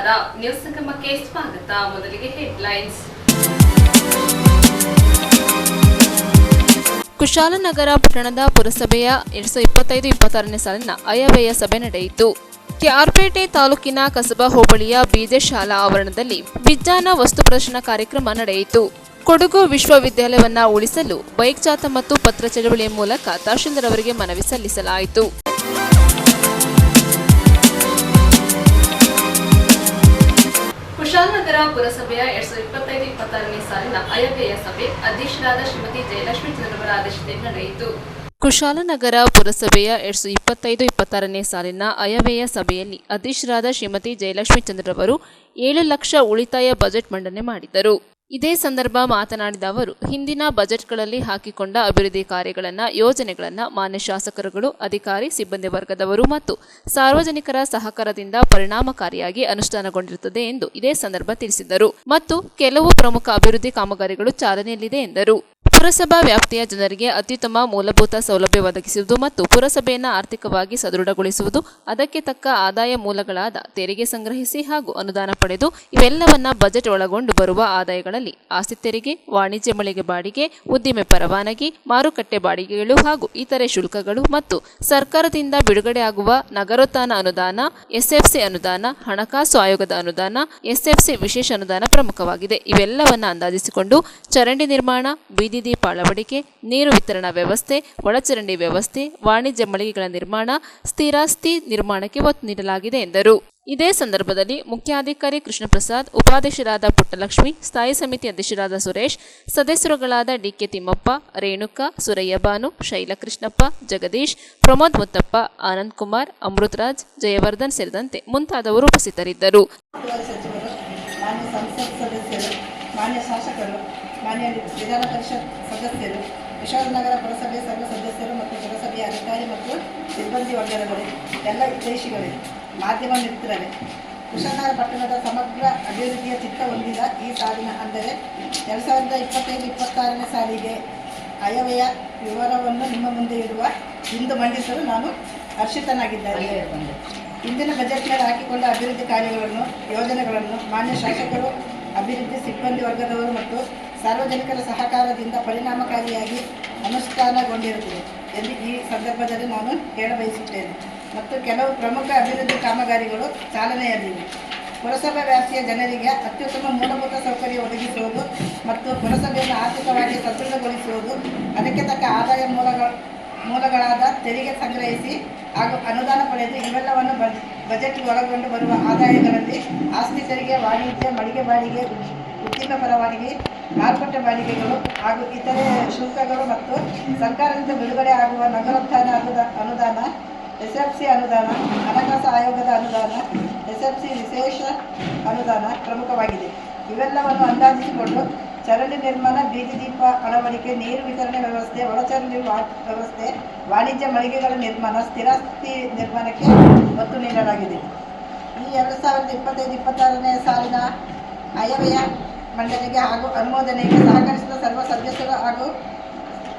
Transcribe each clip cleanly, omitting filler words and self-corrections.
ನಮಸ್ಕಾರ, ನ್ಯೂಸ್ ಸಂಗಮಕ್ಕೆ ಸ್ವಾಗತ. ಮೊದಲಿಗೆ ಹೆಡ್ಲೈನ್ಸ್. ಕುಶಾಲನಗರ ಪಟ್ಟಣದ ಪುರಸಭೆಯ 2025-26ನೇ ಸಾಲಿನ ಆಯವ್ಯಯ ಸಭೆ ನಡೆಯಿತು. ಕೆಆರ್ಪೇಟೆ ತಾಲೂಕಿನ ಕಸಬಾ ಹೋಬಳಿಯ ಬಿಜೆ ಶಾಲಾ ಆವರಣದಲ್ಲಿ ವಿಜ್ಞಾನ ವಸ್ತು ಪ್ರದರ್ಶನ ಕಾರ್ಯಕ್ರಮ ನಡೆಯಿತು. ಕೊಡಗು ವಿಶ್ವವಿದ್ಯಾಲಯವನ್ನ ಉಳಿಸಲು ಬೈಕ್ ಜಾಥಾ ಮತ್ತು ಪತ್ರ ಚಳವಳಿಯ ಮೂಲಕ ತಹಶೀಲ್ದಾರ್ ಅವರಿಗೆ ಮನವಿ ಸಲ್ಲಿಸಲಾಯಿತು. ಕುಶಾಲನಗರ ಪುರಸಭೆಯ 2025-26ನೇ ಸಾಲಿನ ಆಯವ್ಯಯ ಸಭೆ ಅಧ್ಯಕ್ಷರಾದ ಶ್ರೀಮತಿ ಜಯಲಕ್ಷ್ಮಿ ಚಂದ್ರವರ ಆದೇಶದಲ್ಲಿ ನಡೆಯಿತು. ಕುಶಾಲನಗರ ಪುರಸಭೆಯ 2025-26ನೇ ಸಾಲಿನ ಆಯವ್ಯಯ ಸಭೆಯಲ್ಲಿ ಅಧ್ಯಕ್ಷರಾದ ಶ್ರೀಮತಿ ಜಯಲಕ್ಷ್ಮಿ ಚಂದ್ರವರು 7 ಲಕ್ಷ ಉಳಿತಾಯ ಬಜೆಟ್ ಮಂಡನೆ ಮಾಡಿದರು. ಇದೇ ಸಂದರ್ಭ ಮಾತನಾಡಿದ ಅವರು, ಹಿಂದಿನ ಬಜೆಟ್ಗಳಲ್ಲಿ ಹಾಕಿಕೊಂಡ ಅಭಿವೃದ್ಧಿ ಕಾರ್ಯಗಳನ್ನು, ಯೋಜನೆಗಳನ್ನು ಮಾನ್ಯ ಶಾಸಕರುಗಳು, ಅಧಿಕಾರಿ, ಸಿಬ್ಬಂದಿ ವರ್ಗದವರು ಮತ್ತು ಸಾರ್ವಜನಿಕರ ಸಹಕಾರದಿಂದ ಪರಿಣಾಮಕಾರಿಯಾಗಿ ಅನುಷ್ಠಾನಗೊಂಡಿರುತ್ತದೆ ಎಂದು ಇದೇ ಸಂದರ್ಭ ತಿಳಿಸಿದರು. ಮತ್ತು ಕೆಲವು ಪ್ರಮುಖ ಅಭಿವೃದ್ಧಿ ಕಾಮಗಾರಿಗಳು ಚಾಲನೆಯಲ್ಲಿದೆ ಎಂದರು. ಪುರಸಭಾ ವ್ಯಾಪ್ತಿಯ ಜನರಿಗೆ ಅತ್ಯುತ್ತಮ ಮೂಲಭೂತ ಸೌಲಭ್ಯ ಒದಗಿಸುವುದು ಮತ್ತು ಪುರಸಭೆಯನ್ನು ಆರ್ಥಿಕವಾಗಿ ಸದೃಢಗೊಳಿಸುವುದು, ಅದಕ್ಕೆ ತಕ್ಕ ಆದಾಯ ಮೂಲಗಳಾದ ತೆರಿಗೆ ಸಂಗ್ರಹಿಸಿ ಹಾಗೂ ಅನುದಾನ ಪಡೆದು ಇವೆಲ್ಲವನ್ನ ಬಜೆಟ್ ಒಳಗೊಂಡು ಬರುವ ಆದಾಯಗಳಲ್ಲಿ ಆಸ್ತಿ ತೆರಿಗೆ, ವಾಣಿಜ್ಯ ಮಳಿಗೆ ಬಾಡಿಗೆ, ಉದ್ದಿಮೆ ಪರವಾನಗಿ, ಮಾರುಕಟ್ಟೆ ಬಾಡಿಗೆಗಳು ಹಾಗೂ ಇತರೆ ಶುಲ್ಕಗಳು ಮತ್ತು ಸರ್ಕಾರದಿಂದ ಬಿಡುಗಡೆಯಾಗುವ ನಗರೋತ್ಥಾನ ಅನುದಾನ, ಎಸ್ಎಫ್ಸಿ ಅನುದಾನ, ಹಣಕಾಸು ಆಯೋಗದ ಅನುದಾನ, ಎಸ್ಎಫ್ಸಿ ವಿಶೇಷ ಅನುದಾನ ಪ್ರಮುಖವಾಗಿದೆ. ಇವೆಲ್ಲವನ್ನ ಅಂದಾಜಿಸಿಕೊಂಡು ಚರಂಡಿ ನಿರ್ಮಾಣ, ಬೀದಿ ದೀಪ ಅಳವಡಿಕೆ, ನೀರು ವಿತರಣಾ ವ್ಯವಸ್ಥೆ, ಒಳಚರಂಡಿ ವ್ಯವಸ್ಥೆ, ವಾಣಿಜ್ಯ ಮಳಿಗೆಗಳ ನಿರ್ಮಾಣ, ಸ್ಥಿರಾಸ್ತಿ ನಿರ್ಮಾಣಕ್ಕೆ ಒತ್ತು ನೀಡಲಾಗಿದೆ ಎಂದರು. ಇದೇ ಸಂದರ್ಭದಲ್ಲಿ ಮುಖ್ಯಾಧಿಕಾರಿ ಕೃಷ್ಣಪ್ರಸಾದ್, ಉಪಾಧ್ಯಕ್ಷರಾದ ಪುಟ್ಟಲಕ್ಷ್ಮಿ, ಸ್ಥಾಯಿ ಸಮಿತಿ ಅಧ್ಯಕ್ಷರಾದ ಸುರೇಶ್, ಸದಸ್ಯರುಗಳಾದ ಡಿಕೆ ತಿಮ್ಮಪ್ಪ, ರೇಣುಕಾ, ಸುರಯ್ಯ ಬಾನು, ಶೈಲಕೃಷ್ಣಪ್ಪ, ಜಗದೀಶ್, ಪ್ರಮೋದ್ ಮುತ್ತಪ್ಪ, ಆನಂದ್ ಕುಮಾರ್, ಅಮೃತರಾಜ್, ಜಯವರ್ಧನ್ ಸೇರಿದಂತೆ ಮುಂತಾದವರು ಉಪಸ್ಥಿತರಿದ್ದರು. ಮಾನ್ಯ ಶಾಸಕರು, ಮಾನ್ಯ ವಿಧಾನ ಪರಿಷತ್ ಸದಸ್ಯರು, ಕುಶಾಲನಗರ ಪುರಸಭೆ ಸರ್ವ ಸದಸ್ಯರು ಮತ್ತು ಪುರಸಭೆಯ ಅಧಿಕಾರಿ ಮತ್ತು ಸಿಬ್ಬಂದಿ ವರ್ಗದವರೇ, ಎಲ್ಲ ಹಿತೈಷಿಗಳೇ, ಮಾಧ್ಯಮ ಮಿತ್ರರೇ, ಕುಶಾಲನಗರ ಪಟ್ಟಣದ ಸಮಗ್ರ ಅಭಿವೃದ್ಧಿಯ ಚಿತ್ತ ಹೊಂದಿದ ಈ ಸಾಲಿನ ಅಂದರೆ 2025-26ನೇ ಸಾಲಿಗೆ ಆಯವ್ಯಯ ವಿವರವನ್ನು ನಿಮ್ಮ ಮುಂದೆ ಇರುವ ಇಂದು ಮಂಡಿಸಲು ನಾನು ಹರ್ಷಿತನಾಗಿದ್ದೇನೆ. ಇಂದಿನ ಬಜೆಟ್ನಲ್ಲಿ ಹಾಕಿಕೊಂಡ ಅಭಿವೃದ್ಧಿ ಕಾರ್ಯಗಳನ್ನು, ಯೋಜನೆಗಳನ್ನು ಮಾನ್ಯ ಶಾಸಕರು, ಅಭಿವೃದ್ಧಿ ಸಿಬ್ಬಂದಿ ವರ್ಗದವರು ಮತ್ತು ಸಾರ್ವಜನಿಕರ ಸಹಕಾರದಿಂದ ಪರಿಣಾಮಕಾರಿಯಾಗಿ ಅನುಷ್ಠಾನಗೊಂಡಿರುತ್ತದೆ ಎಂದು ಈ ಸಂದರ್ಭದಲ್ಲಿ ನಾನು ಹೇಳಬಯಸುತ್ತೇನೆ. ಮತ್ತು ಕೆಲವು ಪ್ರಮುಖ ಅಭಿವೃದ್ಧಿ ಕಾಮಗಾರಿಗಳು ಚಾಲನೆಯಲ್ಲಿವೆ. ಪುರಸಭೆ ವ್ಯಾಪ್ತಿಯ ಜನರಿಗೆ ಅತ್ಯುತ್ತಮ ಮೂಲಭೂತ ಸೌಕರ್ಯ ಒದಗಿಸುವುದು ಮತ್ತು ಪುರಸಭೆಯನ್ನು ಆರ್ಥಿಕವಾಗಿ ಸದೃಢಗೊಳಿಸುವುದು, ಅದಕ್ಕೆ ತಕ್ಕ ಆದಾಯ ಮೂಲಗಳಾದ ತೆರಿಗೆ ಸಂಗ್ರಹಿಸಿ ಹಾಗೂ ಅನುದಾನ ಪಡೆದು ಇವೆಲ್ಲವನ್ನು ಬಜೆಟ್ ಒಳಗೊಂಡು ಬರುವ ಆದಾಯಗಳಲ್ಲಿ ಆಸ್ತಿ ತೆರಿಗೆ, ವಾಣಿಜ್ಯ ಮಳಿಗೆ ಬಾಡಿಗೆ, ಉದ್ದಿಮೆ ಪರವಾನಗಿ, ಮಾರುಕಟ್ಟೆ ಬಾಡಿಗೆಗಳು ಹಾಗೂ ಇತರೆ ಶುಲ್ಕಗಳು ಮತ್ತು ಸರ್ಕಾರದಿಂದ ಬಿಡುಗಡೆ ಆಗುವ ನಗರೋತ್ಥಾನ ಅನುದಾನ, ಎಸ್ಎಫ್ಸಿ ಅನುದಾನ, ಹಣಕಾಸು ಆಯೋಗದ ಅನುದಾನ, ಎಸ್ಎಫ್ಸಿ ವಿಶೇಷ ಅನುದಾನ ಪ್ರಮುಖವಾಗಿದೆ. ಇವೆಲ್ಲವನ್ನು ಅಂದಾಜಿಸಿಕೊಂಡು ಚರಂಡಿ ನಿರ್ಮಾಣ, ಬೀದಿ ದೀಪ ಅಳವಡಿಕೆ, ನೀರು ವಿತರಣೆ ವ್ಯವಸ್ಥೆ, ಒಳಚರಂಡಿ ವ್ಯವಸ್ಥೆ, ವಾಣಿಜ್ಯ ಮಳಿಗೆಗಳ ನಿರ್ಮಾಣ, ಸ್ಥಿರಾಸ್ತಿ ನಿರ್ಮಾಣಕ್ಕೆ ಒತ್ತು ನೀಡಲಾಗಿದೆ. ಈ 2025-26ನೇ ಸಾಲಿನ ಆಯವ್ಯಯ ಮಂಡನೆಗೆ ಹಾಗೂ ಅನುಮೋದನೆಗೆ ಸಹಕರಿಸಿದ ಸರ್ವ ಸದಸ್ಯರು ಹಾಗೂ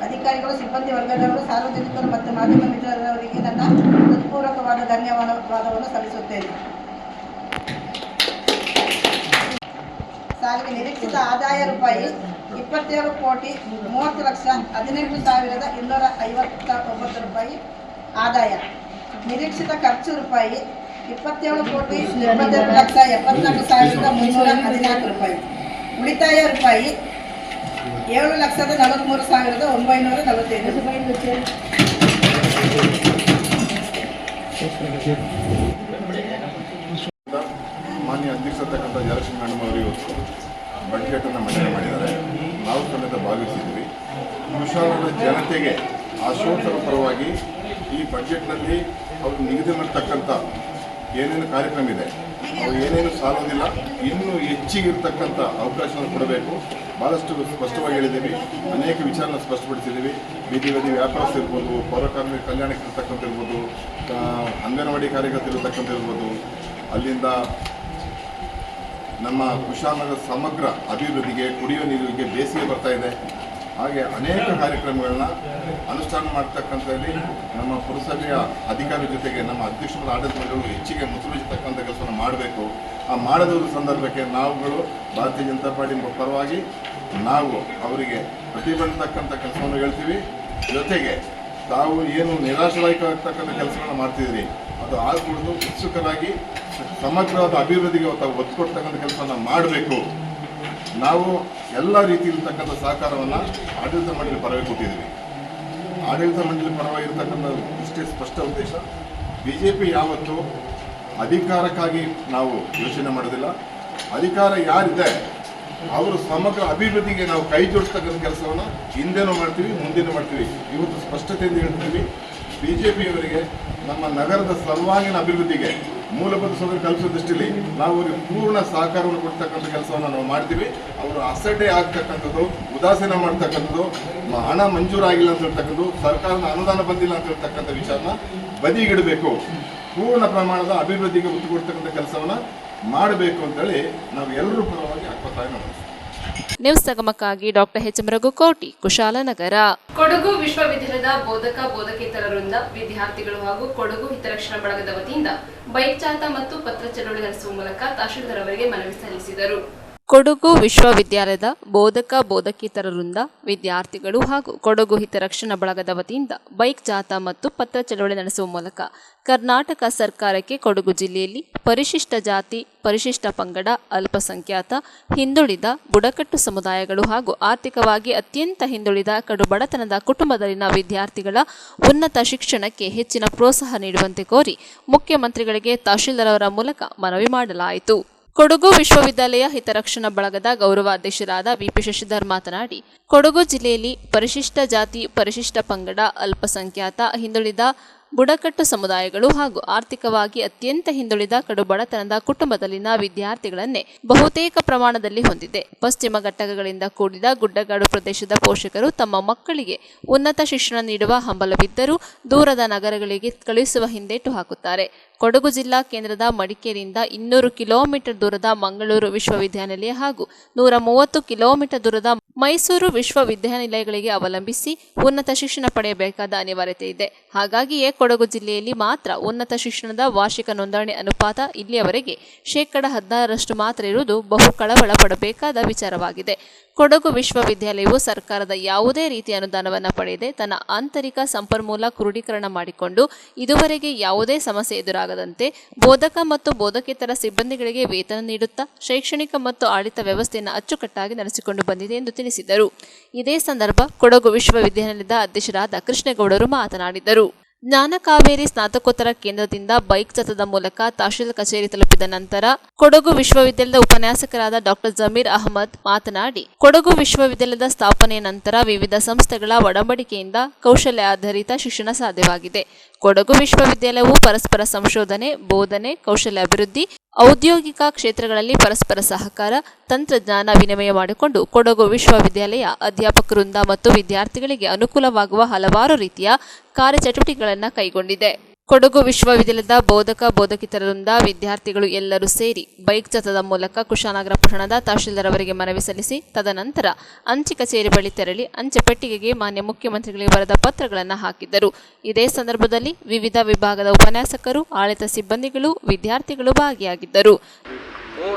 ಅಧಿಕಾರಿಗಳು, ಸಿಬ್ಬಂದಿ ವರ್ಗದವರು, ಸಾರ್ವಜನಿಕರು ಮತ್ತು ಮಾಧ್ಯಮ ಮಿತ್ರರವರಿಗೆ ನನ್ನ ಹೃತ್ಪೂರ್ವಕವಾದ ಧನ್ಯವಾದವನ್ನು ಸಲ್ಲಿಸುತ್ತೇನೆ. ಸಾಲಿಗೆ ನಿರೀಕ್ಷಿತ ಆದಾಯ ರೂಪಾಯಿ 27,30,18,259 ರೂಪಾಯಿ ಆದಾಯ. ನಿರೀಕ್ಷಿತ ಖರ್ಚು ರೂಪಾಯಿ 27,74,74,314 ರೂಪಾಯಿ. ಉಳಿತಾಯ ರೂಪಾಯಿ 7,43,945 ರೂಪಾಯಿ. ಮಾನ್ಯ ಅಧ್ಯಕ್ಷರ್ತಕ್ಕಂಥ ಜಯಲಕ್ಷ್ಮಿ ಮೇಡಮ್ ಅವರು ಇವತ್ತು ಬಜೆಟನ್ನು ಮಂಡನೆ ಮಾಡಿದ್ದಾರೆ. ನಾವು ಸಮೇತ ಭಾವಿಸಿದ್ವಿ. ಕುಶಾಲನಗರ ಜನತೆಗೆ ಆಶ್ವಾಸನ ಪರವಾಗಿ ಈ ಬಜೆಟ್ನಲ್ಲಿ ಅವರು ನಿಗದಿ ಮಾಡತಕ್ಕಂಥ ಏನೇನು ಕಾರ್ಯಕ್ರಮ ಇದೆ, ಅವು ಏನೇನು ಸಾಲೋದಿಲ್ಲ, ಇನ್ನೂ ಹೆಚ್ಚಿಗಿರ್ತಕ್ಕಂಥ ಅವಕಾಶವನ್ನು ಕೊಡಬೇಕು. ಭಾಳಷ್ಟು ಸ್ಪಷ್ಟವಾಗಿ ಹೇಳಿದ್ದೀವಿ. ಅನೇಕ ವಿಚಾರನ ಸ್ಪಷ್ಟಪಡಿಸಿದ್ದೀವಿ. ಬೀದಿ ವ್ಯಾಪಾರಸ್ಥರು ಇರ್ಬೋದು, ಪೌರಕಾರ್ಮಿಕ ಕಲ್ಯಾಣಕ್ಕೆ ಇರ್ತಕ್ಕಂಥ ಇರ್ಬೋದು, ಅಂಗನವಾಡಿ ಕಾರ್ಯಕರ್ತರು ಇರ್ತಕ್ಕಂಥ ಇರ್ಬೋದು, ಅಲ್ಲಿಂದ ನಮ್ಮ ಕುಶಾಲನಗರ ಸಮಗ್ರ ಅಭಿವೃದ್ಧಿಗೆ, ಕುಡಿಯುವ ನೀರಿಗೆ ಬೇಸಿಗೆ ಬರ್ತಾ ಇದೆ. ಹಾಗೆ ಅನೇಕ ಕಾರ್ಯಕ್ರಮಗಳನ್ನ ಅನುಷ್ಠಾನ ಮಾಡ್ತಕ್ಕಂಥದ್ದಲ್ಲಿ ನಮ್ಮ ಪುರಸಭೆಯ ಅಧಿಕಾರಿ ಜೊತೆಗೆ ನಮ್ಮ ಅಧ್ಯಕ್ಷರ ಆಡಳಿತ ಮಂಡಳಿಗಳು ಹೆಚ್ಚಿಗೆ ಮುತುವರ್ಜಿತಕ್ಕಂಥ ಕೆಲಸವನ್ನು ಮಾಡಬೇಕು. ಆ ಮಾಡದ ಸಂದರ್ಭಕ್ಕೆ ನಾವುಗಳು ಭಾರತೀಯ ಜನತಾ ಪಾರ್ಟಿ ಪರವಾಗಿ ನಾವು ಅವರಿಗೆ ಪ್ರತಿಭಟಿಸ್ತಕ್ಕಂಥ ಕೆಲಸವನ್ನು ಹೇಳ್ತೀವಿ. ಜೊತೆಗೆ ತಾವು ಏನು ನಿರಾಶಾದಾಯಕವಾಗ್ತಕ್ಕಂಥ ಕೆಲಸಗಳನ್ನ ಮಾಡ್ತಿದ್ದೀರಿ ಅದು ಆಗ್ಬಿಡೋದು ಉತ್ಸುಕರಾಗಿ ಸಮಗ್ರವಾದ ಅಭಿವೃದ್ಧಿಗೆ ತಾವು ಒತ್ತು ಕೊಡ್ತಕ್ಕಂಥ ಕೆಲಸವನ್ನು ಮಾಡಬೇಕು. ನಾವು ಎಲ್ಲ ರೀತಿಯಲ್ಲಿರ್ತಕ್ಕಂಥ ಸಹಕಾರವನ್ನು ಆಡಳಿತ ಮಂಡಳಿ ಪರವಾಗಿ ಕೊಟ್ಟಿದ್ದೀವಿ. ಆಡಳಿತ ಮಂಡಳಿ ಪರವಾಗಿರ್ತಕ್ಕಂಥ ಇಷ್ಟೇ ಸ್ಪಷ್ಟ ಉದ್ದೇಶ, BJP ಯಾವತ್ತೂ ಅಧಿಕಾರಕ್ಕಾಗಿ ನಾವು ಯೋಚನೆ ಮಾಡೋದಿಲ್ಲ. ಅಧಿಕಾರ ಯಾರಿದೆ ಅವರು ಸಮಗ್ರ ಅಭಿವೃದ್ಧಿಗೆ ನಾವು ಕೈ ಜೋಡಿಸ್ತಕ್ಕಂಥ ಕೆಲಸವನ್ನು ಹಿಂದೆನೂ ಮಾಡ್ತೀವಿ, ಮುಂದೆನೂ ಮಾಡ್ತೀವಿ. ಇವತ್ತು ಸ್ಪಷ್ಟತೆಯಿಂದ ಹೇಳ್ತೀವಿ, BJPಯವರಿಗೆ ನಮ್ಮ ನಗರದ ಸರ್ವಾಂಗೀಣ ಅಭಿವೃದ್ಧಿಗೆ ಮೂಲಭೂತ ಸೌಕರ್ಯ ಕಲ್ಪಿಸೋ ದೃಷ್ಟಿಯಲ್ಲಿ ನಾವು ಅವರಿಗೆ ಪೂರ್ಣ ಸಹಕಾರವನ್ನು ಕೊಡ್ತಕ್ಕಂಥ ಕೆಲಸವನ್ನು ನಾವು ಮಾಡ್ತೀವಿ. ಅವರು ಅಸಡ್ಡೆ ಆಗ್ತಕ್ಕಂಥದ್ದು, ಉದಾಸೀನ ಮಾಡ್ತಕ್ಕಂಥದ್ದು, ಹಣ ಮಂಜೂರಾಗಿಲ್ಲ ಅಂತ ಹೇಳ್ತಕ್ಕಂಥದ್ದು, ಸರ್ಕಾರದ ಅನುದಾನ ಬಂದಿಲ್ಲ ಅಂತ ಹೇಳ್ತಕ್ಕಂಥ ವಿಚಾರನ ಬದಿಗಿಡಬೇಕು. ಪೂರ್ಣ ಪ್ರಮಾಣದ ಅಭಿವೃದ್ಧಿಗೆ ಒತ್ತು ಕೊಡ್ತಕ್ಕಂಥ ಕೆಲಸವನ್ನು ಮಾಡಬೇಕು ಅಂತೇಳಿ ನಾವು ಎಲ್ಲರೂ ಪರವಾಗಿ ಒತ್ತಾಯ ಮಾಡ್ತೀವಿ. ನ್ಯೂಸ್ ಸಂಗಮಕ್ಕಾಗಿ ಡಾಕ್ಟರ್ ಎಚ್ ಮರಗುಕೋಟಿ, ಕುಶಾಲನಗರ. ಕೊಡಗು ವಿಶ್ವವಿದ್ಯಾಲಯದ ಬೋಧಕೇತರ ವೃಂದ, ವಿದ್ಯಾರ್ಥಿಗಳು ಹಾಗೂ ಕೊಡಗು ಹಿತರಕ್ಷಣಾ ಬಳಗದ ವತಿಯಿಂದ ಬೈಕ್ ಜಾಥಾ ಮತ್ತು ಪತ್ರ ಚಳವಳಿ ನಡೆಸುವ ಮೂಲಕ ತಹಶೀಲ್ದಾರ್ ಅವರಿಗೆ ಮನವಿ ಸಲ್ಲಿಸಿದರು. ಕೊಡಗು ವಿಶ್ವವಿದ್ಯಾಲಯದ ಬೋಧಕೇತರ ವೃಂದ, ವಿದ್ಯಾರ್ಥಿಗಳು ಹಾಗೂ ಕೊಡಗು ಹಿತರಕ್ಷಣಾ ಬಳಗದ ವತಿಯಿಂದ ಬೈಕ್ ಜಾಥಾ ಮತ್ತು ಪತ್ರ ಚಳವಳಿ ನಡೆಸುವ ಮೂಲಕ ಕರ್ನಾಟಕ ಸರ್ಕಾರಕ್ಕೆ ಕೊಡಗು ಜಿಲ್ಲೆಯಲ್ಲಿ ಪರಿಶಿಷ್ಟ ಜಾತಿ, ಪರಿಶಿಷ್ಟ ಪಂಗಡ, ಅಲ್ಪಸಂಖ್ಯಾತ, ಹಿಂದುಳಿದ, ಬುಡಕಟ್ಟು ಸಮುದಾಯಗಳು ಹಾಗೂ ಆರ್ಥಿಕವಾಗಿ ಅತ್ಯಂತ ಹಿಂದುಳಿದ ಕಡುಬಡತನದ ಕುಟುಂಬದಲ್ಲಿನ ವಿದ್ಯಾರ್ಥಿಗಳ ಉನ್ನತ ಶಿಕ್ಷಣಕ್ಕೆ ಹೆಚ್ಚಿನ ಪ್ರೋತ್ಸಾಹ ನೀಡುವಂತೆ ಕೋರಿ ಮುಖ್ಯಮಂತ್ರಿಗಳಿಗೆ ತಹಶೀಲ್ದಾರ್ ಅವರ ಮೂಲಕ ಮನವಿ ಮಾಡಲಾಯಿತು. ಕೊಡಗು ವಿಶ್ವವಿದ್ಯಾಲಯ ಹಿತರಕ್ಷಣಾ ಬಳಗದ ಗೌರವಾಧ್ಯಕ್ಷರಾದ ವಿಪಿ ಶಶಿಧರ್ ಮಾತನಾಡಿ, ಕೊಡಗು ಜಿಲ್ಲೆಯಲ್ಲಿ ಪರಿಶಿಷ್ಟ ಜಾತಿ, ಪರಿಶಿಷ್ಟ ಪಂಗಡ, ಅಲ್ಪಸಂಖ್ಯಾತ, ಹಿಂದುಳಿದ, ಬುಡಕಟ್ಟು ಸಮುದಾಯಗಳು ಹಾಗೂ ಆರ್ಥಿಕವಾಗಿ ಅತ್ಯಂತ ಹಿಂದುಳಿದ ಕಡುಬಡತನದ ಕುಟುಂಬದಲ್ಲಿನ ವಿದ್ಯಾರ್ಥಿಗಳನ್ನೇ ಬಹುತೇಕ ಪ್ರಮಾಣದಲ್ಲಿ ಹೊಂದಿದೆ. ಪಶ್ಚಿಮ ಘಟ್ಟಗಳಿಂದ ಕೂಡಿದ ಗುಡ್ಡಗಾಡು ಪ್ರದೇಶದ ಪೋಷಕರು ತಮ್ಮ ಮಕ್ಕಳಿಗೆ ಉನ್ನತ ಶಿಕ್ಷಣ ನೀಡುವ ಹಂಬಲವಿದ್ದರೂ ದೂರದ ನಗರಗಳಿಗೆ ಕಳುಹಿಸುವ ಹಿಂದೇಟು ಹಾಕುತ್ತಾರೆ. ಕೊಡಗು ಜಿಲ್ಲಾ ಕೇಂದ್ರದ ಮಡಿಕೇರಿಯಿಂದ 200 ಕಿಲೋಮೀಟರ್ ದೂರದ ಮಂಗಳೂರು ವಿಶ್ವವಿದ್ಯಾನಿಲಯ ಹಾಗೂ 130 ಕಿಲೋಮೀಟರ್ ದೂರದ ಮೈಸೂರು ವಿಶ್ವವಿದ್ಯಾನಿಲಯಗಳಿಗೆ ಅವಲಂಬಿಸಿ ಉನ್ನತ ಶಿಕ್ಷಣ ಪಡೆಯಬೇಕಾದ ಅನಿವಾರ್ಯತೆ ಇದೆ. ಹಾಗಾಗಿಯೇ ಕೊಡಗು ಜಿಲ್ಲೆಯಲ್ಲಿ ಮಾತ್ರ ಉನ್ನತ ಶಿಕ್ಷಣದ ವಾರ್ಷಿಕ ನೋಂದಣಿ ಅನುಪಾತ ಇಲ್ಲಿಯವರೆಗೆ 16% ಮಾತ್ರ ಇರುವುದು ಬಹು ಕಳವಳ ಪಡಬೇಕಾದ ವಿಚಾರವಾಗಿದೆ. ಕೊಡಗು ವಿಶ್ವವಿದ್ಯಾಲಯವು ಸರ್ಕಾರದ ಯಾವುದೇ ರೀತಿಯ ಅನುದಾನವನ್ನು ಪಡೆಯದೆ ತನ್ನ ಆಂತರಿಕ ಸಂಪನ್ಮೂಲ ಕ್ರೋಢೀಕರಣ ಮಾಡಿಕೊಂಡು ಇದುವರೆಗೆ ಯಾವುದೇ ಸಮಸ್ಯೆ ಎದುರಾಗದಂತೆ ಬೋಧಕ ಮತ್ತು ಬೋಧಕೇತರ ಸಿಬ್ಬಂದಿಗಳಿಗೆ ವೇತನ ನೀಡುತ್ತಾ ಶೈಕ್ಷಣಿಕ ಮತ್ತು ಆಡಳಿತ ವ್ಯವಸ್ಥೆಯನ್ನು ಅಚ್ಚುಕಟ್ಟಾಗಿ ನಡೆಸಿಕೊಂಡು ಬಂದಿದೆ ಎಂದು ತಿಳಿಸಿದರು. ಇದೇ ಸಂದರ್ಭ ಕೊಡಗು ವಿಶ್ವವಿದ್ಯಾಲಯದ ಅಧ್ಯಕ್ಷರಾದ ಕೃಷ್ಣೇಗೌಡರು ಮಾತನಾಡಿದರು. ಜ್ಞಾನ ಕಾವೇರಿ ಸ್ನಾತಕೋತ್ತರ ಕೇಂದ್ರದಿಂದ ಬೈಕ್ ಜಾಥಾದ ಮೂಲಕ ತಹಶೀಲ್ ಕಚೇರಿ ತಲುಪಿದ ನಂತರ ಕೊಡಗು ವಿಶ್ವವಿದ್ಯಾಲಯದ ಉಪನ್ಯಾಸಕರಾದ ಡಾಕ್ಟರ್ ಜಮೀರ್ ಅಹಮದ್ ಮಾತನಾಡಿ, ಕೊಡಗು ವಿಶ್ವವಿದ್ಯಾಲಯದ ಸ್ಥಾಪನೆಯ ನಂತರ ವಿವಿಧ ಸಂಸ್ಥೆಗಳ ಒಡಂಬಡಿಕೆಯಿಂದ ಕೌಶಲ್ಯ ಆಧಾರಿತ ಶಿಕ್ಷಣ ಸಾಧ್ಯವಾಗಿದೆ. ಕೊಡಗು ವಿಶ್ವವಿದ್ಯಾಲಯವು ಪರಸ್ಪರ ಸಂಶೋಧನೆ, ಬೋಧನೆ, ಕೌಶಲ್ಯ ಅಭಿವೃದ್ಧಿ, ಔದ್ಯೋಗಿಕ ಕ್ಷೇತ್ರಗಳಲ್ಲಿ ಪರಸ್ಪರ ಸಹಕಾರ, ತಂತ್ರಜ್ಞಾನ ವಿನಿಮಯ ಮಾಡಿಕೊಂಡು ಕೊಡಗು ವಿಶ್ವವಿದ್ಯಾಲಯ ಅಧ್ಯಾಪಕ ವೃಂದ ಮತ್ತು ವಿದ್ಯಾರ್ಥಿಗಳಿಗೆ ಅನುಕೂಲವಾಗುವ ಹಲವಾರು ರೀತಿಯ ಕಾರ್ಯಚಟುವಟಿಕೆಗಳನ್ನು ಕೈಗೊಂಡಿದೆ. ಕೊಡಗು ವಿಶ್ವವಿದ್ಯಾಲಯದ ಬೋಧಕೇತರ ವೃಂದ, ವಿದ್ಯಾರ್ಥಿಗಳು ಎಲ್ಲರೂ ಸೇರಿ ಬೈಕ್ ಜಾಥಾದ ಮೂಲಕ ಕುಶಾಲನಗರ ಪಟ್ಟಣದ ತಹಶೀಲ್ದಾರ್ ಅವರಿಗೆ ಮನವಿ ಸಲ್ಲಿಸಿ ತದನಂತರ ಅಂಚೆ ಕಚೇರಿ ಬಳಿ ತೆರಳಿ ಅಂಚೆ ಪೆಟ್ಟಿಗೆಗೆ ಮಾನ್ಯ ಮುಖ್ಯಮಂತ್ರಿಗಳಿಗೆ ಬರೆದ ಪತ್ರಗಳನ್ನು ಹಾಕಿದ್ದರು. ಇದೇ ಸಂದರ್ಭದಲ್ಲಿ ವಿವಿಧ ವಿಭಾಗದ ಉಪನ್ಯಾಸಕರು, ಆಡಳಿತ ಸಿಬ್ಬಂದಿಗಳು, ವಿದ್ಯಾರ್ಥಿಗಳು ಭಾಗಿಯಾಗಿದ್ದರು.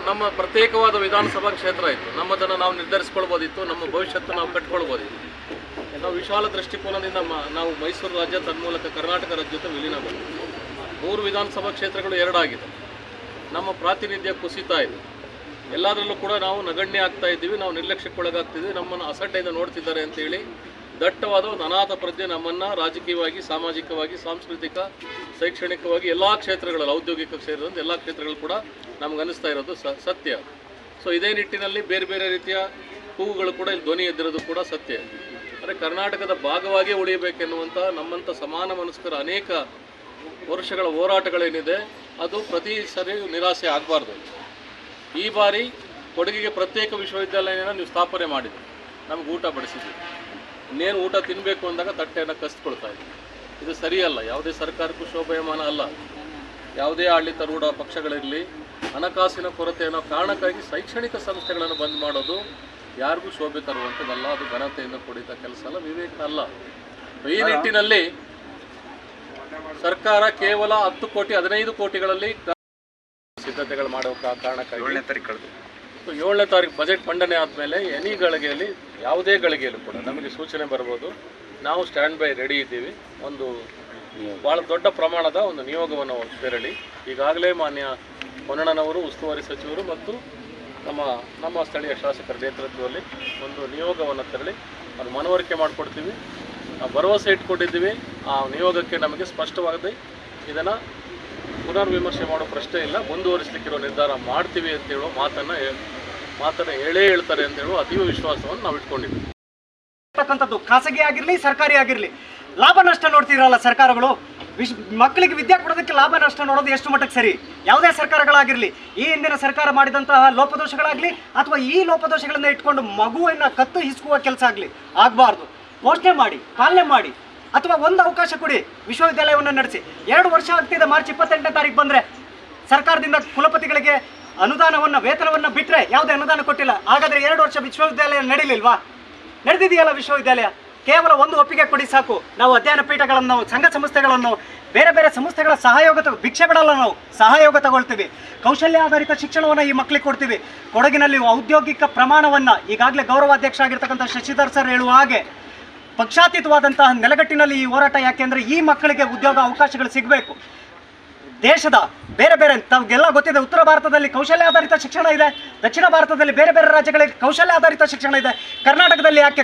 ನಮ್ಮ ಪ್ರತ್ಯೇಕವಾದ ವಿಧಾನಸಭಾ ಕ್ಷೇತ್ರ ಇತ್ತು. ನಮ್ಮದನ್ನು ನಾವು ನಿರ್ಧರಿಸ್ಕೊಳ್ಬೋದಿತ್ತು, ನಮ್ಮ ಭವಿಷ್ಯತ್ತು ನಾವು ಕಟ್ಕೊಳ್ಬೋದಿತ್ತು. ನಾವು ವಿಶಾಲ ದೃಷ್ಟಿಕೋನದಿಂದ ನಾವು ಮೈಸೂರು ರಾಜ್ಯ ತನ್ಮೂಲಕ ಕರ್ನಾಟಕ ರಾಜ್ಯ ಜೊತೆ ವಿಲೀನ ಮಾಡಿದ್ವಿ. 3 ವಿಧಾನಸಭಾ ಕ್ಷೇತ್ರಗಳು 2 ಆಗಿದೆ. ನಮ್ಮ ಪ್ರಾತಿನಿಧ್ಯ ಕುಸಿತಾ ಇದೆ. ಎಲ್ಲದರಲ್ಲೂ ಕೂಡ ನಾವು ನಗಣ್ಯ ಆಗ್ತಾ ಇದ್ದೀವಿ, ನಾವು ನಿರ್ಲಕ್ಷ್ಯಕ್ಕೊಳಗಾಗ್ತಿದ್ವಿ, ನಮ್ಮನ್ನು ಅಸಡ್ಡೆಯಿಂದ ನೋಡ್ತಿದ್ದಾರೆ ಅಂತೇಳಿ ದಟ್ಟವಾದ ಒಂದು ಅನಾಥ ಪ್ರಜ್ಞೆ ನಮ್ಮನ್ನು ರಾಜಕೀಯವಾಗಿ, ಸಾಮಾಜಿಕವಾಗಿ, ಸಾಂಸ್ಕೃತಿಕ, ಶೈಕ್ಷಣಿಕವಾಗಿ ಎಲ್ಲ ಕ್ಷೇತ್ರಗಳಲ್ಲಿ, ಔದ್ಯೋಗಿಕ ಸೇರಿದಂತೆ ಎಲ್ಲ ಕ್ಷೇತ್ರಗಳು ಕೂಡ ನಮ್ಗೆ ಅನ್ನಿಸ್ತಾ ಇರೋದು ಸತ್ಯ. ಸೊ ಇದೇ ನಿಟ್ಟಿನಲ್ಲಿ ಬೇರೆ ಬೇರೆ ರೀತಿಯ ಕೂಗುಗಳು ಕೂಡ ಇಲ್ಲಿ ಧ್ವನಿ ಎದ್ದಿರೋದು ಕೂಡ ಸತ್ಯ. ಅಂದರೆ ಕರ್ನಾಟಕದ ಭಾಗವಾಗಿಯೇ ಉಳಿಯಬೇಕೆನ್ನುವಂಥ ನಮ್ಮಂಥ ಸಮಾನ ಮನಸ್ಕರ ಅನೇಕ ವರ್ಷಗಳ ಹೋರಾಟಗಳೇನಿದೆ ಅದು ಪ್ರತಿ ಸರಿ ನಿರಾಸೆ ಆಗಬಾರ್ದು. ಈ ಬಾರಿ ಕೊಡಗಿಗೆ ಪ್ರತ್ಯೇಕ ವಿಶ್ವವಿದ್ಯಾಲಯನ ನೀವು ಸ್ಥಾಪನೆ ಮಾಡಿದ್ರಿ, ನಮ್ಗೆ ಊಟ ಬಡಿಸಿದ್ವಿ. ಇನ್ನೇನು ಊಟ ತಿನ್ನಬೇಕು ಅಂದಾಗ ತಟ್ಟೆಯನ್ನು ಕಸಿಕೊಳ್ತಾ ಇದ್ವಿ. ಇದು ಸರಿಯಲ್ಲ. ಯಾವುದೇ ಸರ್ಕಾರಕ್ಕೂ ಶೋಭಾಯಮಾನ ಅಲ್ಲ. ಯಾವುದೇ ಆಡಳಿತಾರೂಢ ಪಕ್ಷಗಳಿರಲಿ, ಹಣಕಾಸಿನ ಕೊರತೆ ಅನ್ನೋ ಕಾರಣಕ್ಕಾಗಿ ಶೈಕ್ಷಣಿಕ ಸಂಸ್ಥೆಗಳನ್ನು ಬಂದ್ ಮಾಡೋದು ಯಾರಿಗೂ ಶೋಭೆ ತರುವಂಥದ್ದಲ್ಲ. ಅದು ಘನತೆಯಿಂದ ಕೂಡಿದ ಕೆಲಸ ಅಲ್ಲ, ವಿವೇಕ ಅಲ್ಲ. ಈ ನಿಟ್ಟಿನಲ್ಲಿ ಸರ್ಕಾರ ಕೇವಲ 10 ಕೋಟಿ 15 ಕೋಟಿಗಳಲ್ಲಿ ಸಿದ್ಧತೆಗಳು ಮಾಡೋ ಕಾರಣಕ್ಕಾಗಿ 7ನೇ ತಾರೀಕು ಬಜೆಟ್ ಮಂಡನೆ ಆದಮೇಲೆ ಎನಿ ಗಳಿಗೆಯಲ್ಲಿ ಯಾವುದೇ ಗಳಿಗೆಯಲ್ಲೂ ಕೂಡ ನಮಗೆ ಸೂಚನೆ ಬರ್ಬೋದು. ನಾವು ಸ್ಟ್ಯಾಂಡ್ ಬೈ ರೆಡಿ ಇದ್ದೀವಿ. ಒಂದು ಭಾಳ ದೊಡ್ಡ ಪ್ರಮಾಣದ ಒಂದು ನಿಯೋಗವನ್ನು ತೆರಳಿ ಈಗಾಗಲೇ ಮಾನ್ಯ ಹೊನ್ನಣ್ಣನವರು, ಉಸ್ತುವಾರಿ ಸಚಿವರು ಮತ್ತು ನಮ್ಮ ಸ್ಥಳೀಯ ಶಾಸಕರ ನೇತೃತ್ವದಲ್ಲಿ ಒಂದು ನಿಯೋಗವನ್ನು ತೆರಳಿ ಅದು ಮನವರಿಕೆ ಮಾಡಿಕೊಡ್ತೀವಿ. ಭರವಸೆ ಇಟ್ಕೊಂಡಿದ್ದೀವಿ. ಆ ನಿಯೋಗಕ್ಕೆ ನಮಗೆ ಸ್ಪಷ್ಟವಾಗದೆ ಇದನ್ನು ಪುನರ್ವಿಮರ್ಶೆ ಮಾಡೋ ಪ್ರಶ್ನೆ ಇಲ್ಲ, ಮುಂದುವರಿಸಲಿಕ್ಕಿರೋ ನಿರ್ಧಾರ ಮಾಡ್ತೀವಿ ಅಂತೇಳೋ ಮಾತನ್ನು ಹೇಳ್ತಾರೆ ಅಂತ ಹೇಳುವ ಅತೀವ ವಿಶ್ವಾಸವನ್ನು ನಾವು ಇಟ್ಕೊಂಡಿದ್ದೀವಿ. ಖಾಸಗಿ ಆಗಿರಲಿ ಸರ್ಕಾರಿ ಆಗಿರಲಿ ಲಾಭ ನಷ್ಟ ನೋಡ್ತಿರಲ್ಲ ಸರ್ಕಾರಗಳು. ಮಕ್ಕಳಿಗೆ ವಿದ್ಯೆ ಕೊಡೋದಕ್ಕೆ ಲಾಭ ನಷ್ಟ ನೋಡೋದು ಎಷ್ಟು ಮಟ್ಟಕ್ಕೆ ಸರಿ? ಯಾವುದೇ ಸರ್ಕಾರಗಳಾಗಿರಲಿ, ಈ ಹಿಂದಿನ ಸರ್ಕಾರ ಮಾಡಿದಂತಹ ಲೋಪದೋಷಗಳಾಗಲಿ ಅಥವಾ ಈ ಲೋಪದೋಷಗಳನ್ನ ಇಟ್ಕೊಂಡು ಮಗುವನ್ನು ಕತ್ತು ಹಿಸುಕುವ ಕೆಲಸ ಆಗಬಾರ್ದು. ಘೋಷಣೆ ಮಾಡಿ, ಪಾಲನೆ ಮಾಡಿ, ಅಥವಾ ಒಂದು ಅವಕಾಶ ಕೊಡಿ, ವಿಶ್ವವಿದ್ಯಾಲಯವನ್ನು ನಡೆಸಿ. 2 ವರ್ಷ ಆಗ್ತಿದೆ. ಮಾರ್ಚ್ 28ನೇ ತಾರೀಕು ಬಂದರೆ ಸರ್ಕಾರದಿಂದ ಕುಲಪತಿಗಳಿಗೆ ಅನುದಾನವನ್ನು, ವೇತನವನ್ನು ಬಿಟ್ಟರೆ ಯಾವುದೇ ಅನುದಾನ ಕೊಟ್ಟಿಲ್ಲ. ಹಾಗಾದರೆ 2 ವರ್ಷ ವಿಶ್ವವಿದ್ಯಾಲಯ ನಡೀಲಿಲ್ವಾ? ನಡೆದಿದೆಯಲ್ಲ ವಿಶ್ವವಿದ್ಯಾಲಯ. ಕೇವಲ ಒಂದು ಒಪ್ಪಿಗೆ ಕೊಡಿ ಸಾಕು. ನಾವು ಅಧ್ಯಯನ ಪೀಠಗಳನ್ನು, ಸಂಘ ಸಂಸ್ಥೆಗಳನ್ನು, ಬೇರೆ ಬೇರೆ ಸಂಸ್ಥೆಗಳ ಭಿಕ್ಷೆ ಬಿಡಲ್ಲ, ನಾವು ಸಹಯೋಗ ತಗೊಳ್ತೀವಿ. ಕೌಶಲ್ಯ ಆಧಾರಿತ ಶಿಕ್ಷಣವನ್ನು ಈ ಮಕ್ಕಳಿಗೆ ಕೊಡ್ತೀವಿ. ಕೊಡಗಿನಲ್ಲಿ ಔದ್ಯೋಗಿಕ ಪ್ರಮಾಣವನ್ನು ಈಗಾಗಲೇ ಗೌರವಾಧ್ಯಕ್ಷ ಆಗಿರ್ತಕ್ಕಂಥ ಶಶಿಧರ್ ಸರ್ ಹೇಳುವ ಹಾಗೆ ಪಕ್ಷಾತೀತವಾದಂತಹ ನೆಲೆಗಟ್ಟಿನಲ್ಲಿ ಈ ಹೋರಾಟ. ಯಾಕೆಂದರೆ ಈ ಮಕ್ಕಳಿಗೆ ಉದ್ಯೋಗ ಅವಕಾಶಗಳು ಸಿಗಬೇಕು. ದೇಶದ ಬೇರೆ ಬೇರೆ ತಮಗೆಲ್ಲ ಗೊತ್ತಿದೆ, ಉತ್ತರ ಭಾರತದಲ್ಲಿ ಕೌಶಲ್ಯ ಆಧಾರಿತ ಶಿಕ್ಷಣ ಇದೆ, ದಕ್ಷಿಣ ಭಾರತದಲ್ಲಿ ಬೇರೆ ಬೇರೆ ರಾಜ್ಯಗಳಲ್ಲಿ ಕೌಶಲ್ಯ ಆಧಾರಿತ ಶಿಕ್ಷಣ ಇದೆ. ಕರ್ನಾಟಕದಲ್ಲಿ ಯಾಕೆ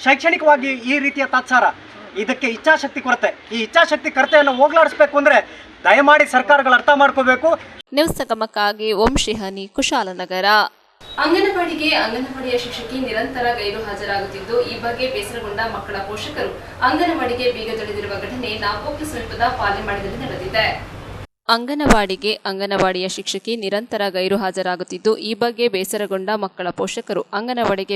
ಶೈಕ್ಷಣಿಕವಾಗಿ ಈ ರೀತಿಯ ತಾತ್ಸಾರ? ಇದಕ್ಕೆ ಇಚ್ಛಾಶಕ್ತಿ ಕೊರತೆ. ಈ ಇಚ್ಛಾಶಕ್ತಿ ಕೊರತೆಯನ್ನು ಹೋಗಲಾಡಿಸಬೇಕು ಅಂದರೆ ದಯಮಾಡಿ ಸರ್ಕಾರಗಳು ಅರ್ಥ ಮಾಡ್ಕೋಬೇಕು. ನ್ಯೂಸ್ ಸಂಗಮಕ್ಕಾಗಿ ಓಂ ಶ್ರೀಹನಿ, ಕುಶಾಲನಗರ. ಅಂಗನವಾಡಿಗೆ ಅಂಗನವಾಡಿಯ ಶಿಕ್ಷಕಿ ನಿರಂತರ ಗೈರು ಹಾಜರಾಗುತ್ತಿದ್ದು, ಈ ಬಗ್ಗೆ ಬೇಸರಗೊಂಡ ಮಕ್ಕಳ ಪೋಷಕರು ಅಂಗನವಾಡಿಗೆ ಬೀಗ ಜಡಿದಿರುವ ಘಟನೆ ನಾಪೋಕ್ಲು ಸಮೀಪದ ಪಾಲೆಮಾಡಿನಲ್ಲಿ ನಡೆದಿದೆ. ಅಂಗನವಾಡಿಗೆ ಅಂಗನವಾಡಿಯ ಶಿಕ್ಷಕಿ ನಿರಂತರ ಗೈರು ಹಾಜರಾಗುತ್ತಿದ್ದು, ಈ ಬಗ್ಗೆ ಬೇಸರಗೊಂಡ ಮಕ್ಕಳ ಪೋಷಕರು ಅಂಗನವಾಡಿಗೆ